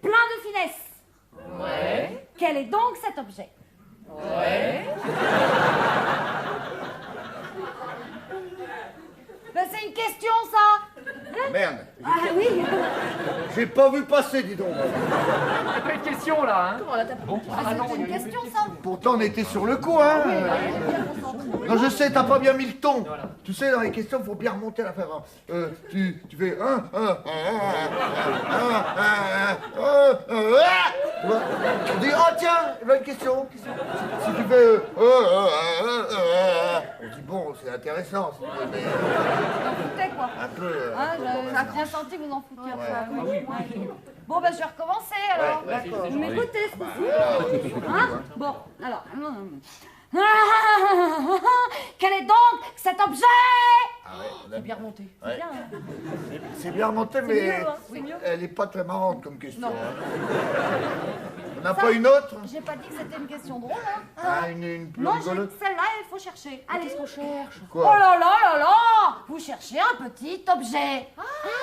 Plein de finesse. Quel est donc cet objet? Ben, c'est une question, ça. Merde, Ah oui. j'ai pas vu passer, dis donc. Il y a pas eu de question là, hein? Comment là, t'as c'est une question, ça. Pourtant, on était sur le coup, hein. Non, je sais, t'as pas bien mis le ton. Tu sais, dans les questions, faut bien remonter à la fin. Tu fais tu vois, on dit, oh tiens, il y a une question. Si tu fais on dit, bon, c'est intéressant. Mais Vous en foutez, quoi. un peu. J'ai bien senti que vous en foutiez un peu. Ouais. Bon, ben, je vais recommencer, alors. D'accord. Vous m'écoutez, ce coup-ci? Hein? Bon, alors. Quel est donc cet objet? C'est bien remonté. Ouais. Bien, hein. C'est bien remonté, mais mieux, hein, c'est mieux. elle est pas très marrante comme question. Non. On n'a pas une autre? J'ai pas dit que c'était une question drôle, hein. Ah, une plus Non, rigolote. celle-là, il faut chercher. Allez, on cherche. Quoi? Oh là là là là! Vous cherchez un petit objet.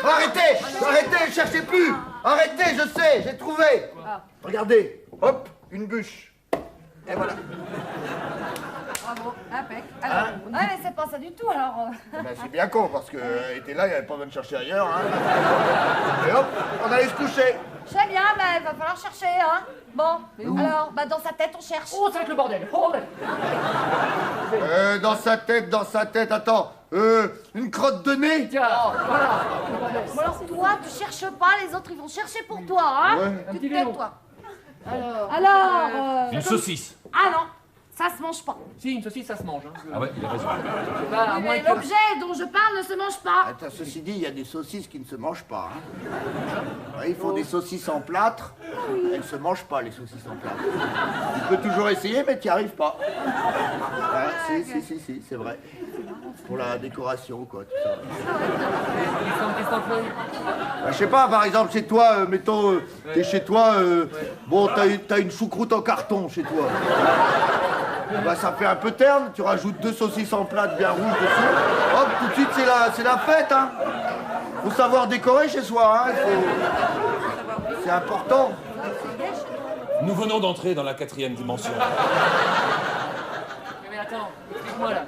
Arrêtez, cherchez plus. Arrêtez, je sais, j'ai trouvé. Regardez, hop, une bûche. Et voilà. Bravo, impec. Alors, ouais, mais c'est pas ça du tout, alors. Ben, c'est bien con, parce qu'elle était là, il n'y avait pas besoin de chercher ailleurs. Hein. Et hop, on allait se coucher. Je sais bien, mais il va falloir chercher, hein. Bon, alors, bah dans sa tête, on cherche. Oh, ça va être le bordel. Oh, ouais. Dans sa tête, attends. Une crotte de nez? Tiens, voilà. Bon, alors, toi, tu cherches pas, les autres, ils vont chercher pour toi, hein. Ouais. Tu petit te vélo. tais, toi. Alors, Alors, Une saucisse. ah non, ça se mange pas. Si, une saucisse, ça se mange. Hein. Ah ouais, il a raison. Bah, à moins Mais que... l'objet dont je parle ne se mange pas. Attends, ceci dit, il y a des saucisses qui ne se mangent pas. Hein. Ouais, ils font des saucisses en plâtre. Elles se mangent pas, les saucisses en plâtre. Tu peux toujours essayer, mais tu n'y arrives pas. Ouais, si, c'est vrai. Pour la décoration, quoi, tout ça. Qu'est-ce que t'en fais? Bah, je sais pas, par exemple, chez toi, mettons, t'es chez toi, bon, t'as une choucroute en carton chez toi. Bah, ça fait un peu terne, tu rajoutes 2 saucisses en plâtre bien rouges dessus. Hop, tout de suite, c'est la fête, hein. Faut savoir décorer chez soi, hein. C'est important. Nous venons d'entrer dans la 4e dimension. Mais attends, explique-moi là.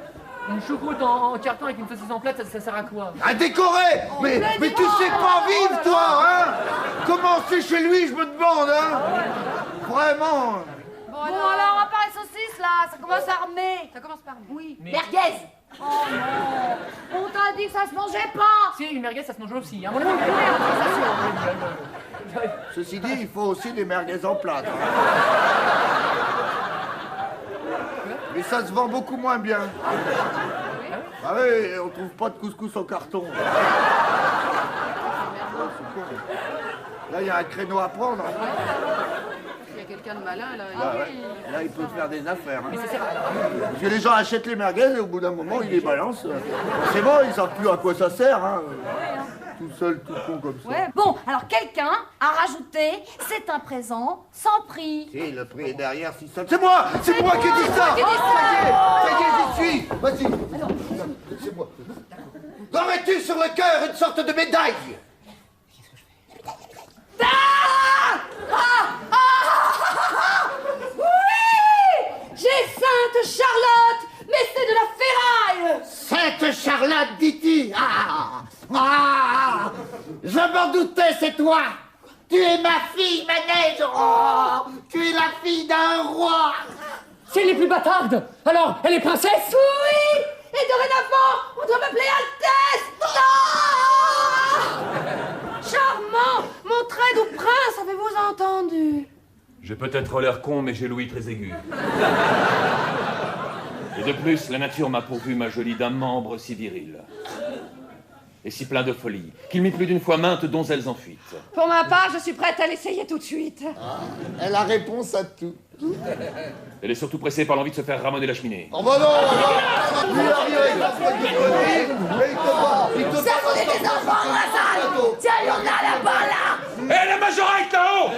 Une choucroute en carton avec une saucisse en plate, ça sert à quoi? À décorer! Mais tu sais pas vivre, toi, hein! Comment c'est chez lui, je me demande, hein! Vraiment! Bon, alors, à part les saucisses, là, ça commence à remer. ça commence par nous. Oui. Merguez. Oh non, on t'a dit que ça se mangeait pas. Si, une merguez, ça se mange aussi. Hein. Mon ami, Ceci dit, il faut aussi des merguez en plâtre. Mais ça se vend beaucoup moins bien. Ah oui, on trouve pas de couscous en carton. Ouais, c'est con. Là, il y a un créneau à prendre. Hein. Il y a quelqu'un de malin, là. Là, ouais. Là, il peut faire des affaires. Hein. Parce que les gens achètent les merguez et au bout d'un moment, ils les balancent. C'est bon, ils savent plus à quoi ça sert. Hein. Tout seul, tout con comme ça. Ouais. Bon, alors quelqu'un a rajouté, c'est un présent sans prix. Si, le prix est derrière, si ça... C'est moi qui ai dit ça. Ça y est, j'y suis. Vas-y. C'est moi. Qu'aurais-tu sur le cœur une sorte de médaille? Oui, j'ai Sainte Charlotte, mais c'est de la ferraille. Sainte Charlotte, dit-il. Je m'en doutais, c'est toi. Tu es ma fille, Manège. Oh, tu es la fille d'un roi. c'est les plus bâtardes. Alors, elle est princesse? Oui, et dorénavant, on doit m'appeler Altesse. Non. Charmant, mon très doux prince, avez-vous entendu? J'ai peut-être l'air con, mais j'ai l'ouïe très aiguë. Et de plus, la nature m'a pourvu ma jolie d'un membre si viril. Et si plein de folie, qu'il mit plus d'une fois maintes donzelles en fuite. Pour ma part, je suis prête à l'essayer tout de suite. Elle a réponse à tout. Elle est surtout pressée par l'envie de se faire ramoner la cheminée. Oh bah non, lui arrive avec la feuille de conneries, et il te Ça vous est des enfants dans la salle. Tiens, il y en a là-bas, là. Hé, la majorette là-haut!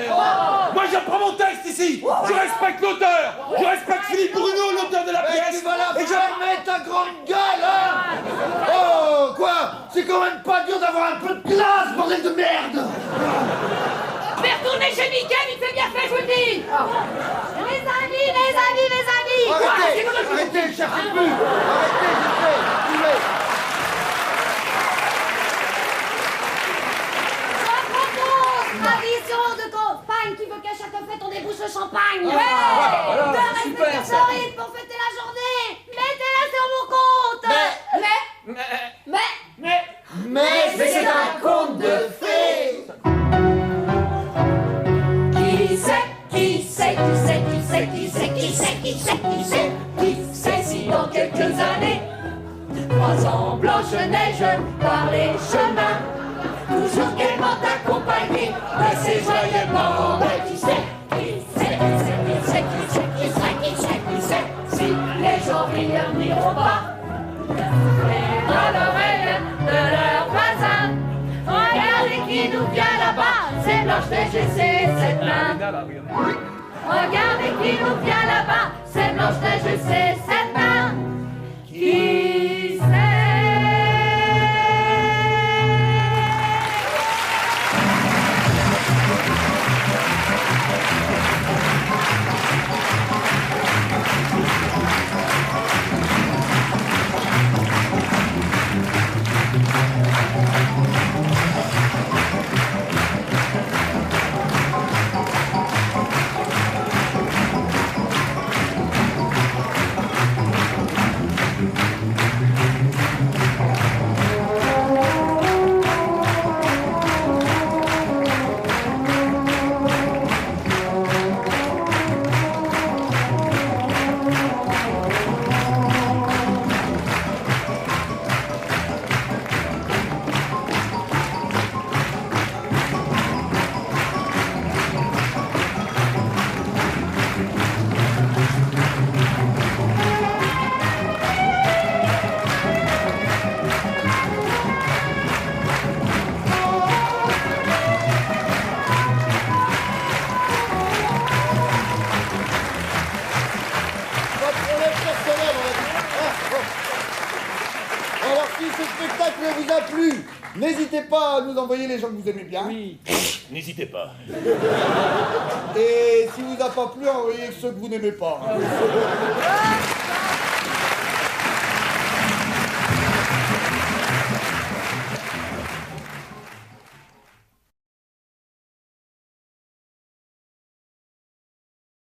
Moi j'apprends mon texte ici! Je respecte l'auteur! Je respecte Philippe Bruno, l'auteur de la pièce! tu vas la Et je... fermer ta grande gueule, hein! Oh, quoi? C'est quand même pas dur d'avoir un peu de classe, bordel de merde! Fais retourner chez Mickey, il fait bien fait, je vous le dis. Les amis. Arrêtez, cherchez plus! Arrêtez, je sais! Je propose tradition de campagne qui veut qu'à chaque fête on débouche le champagne. Ouais. De respecter Floride pour fêter la journée. Mettez-la sur mon compte. Mais c'est un conte de fées. Qui sait si dans quelques années croisant Blanche-Neige par les chemins, toujours gaiement accompagnée de ses joyeux bancs. Mais qui sait si les gens rieurs n'iront pas et dans l'oreille de leurs voisins. Regardez qui nous vient là-bas, c'est Blanche-Neige et ses 7 nains. Regardez qui nous vient là-bas, c'est Blanche-Neige et ses 7 nains. Qui sait? N'hésitez pas à nous envoyer les gens que vous aimez bien. Oui. N'hésitez pas. Et si vous a pas plu, envoyez ceux que vous n'aimez pas.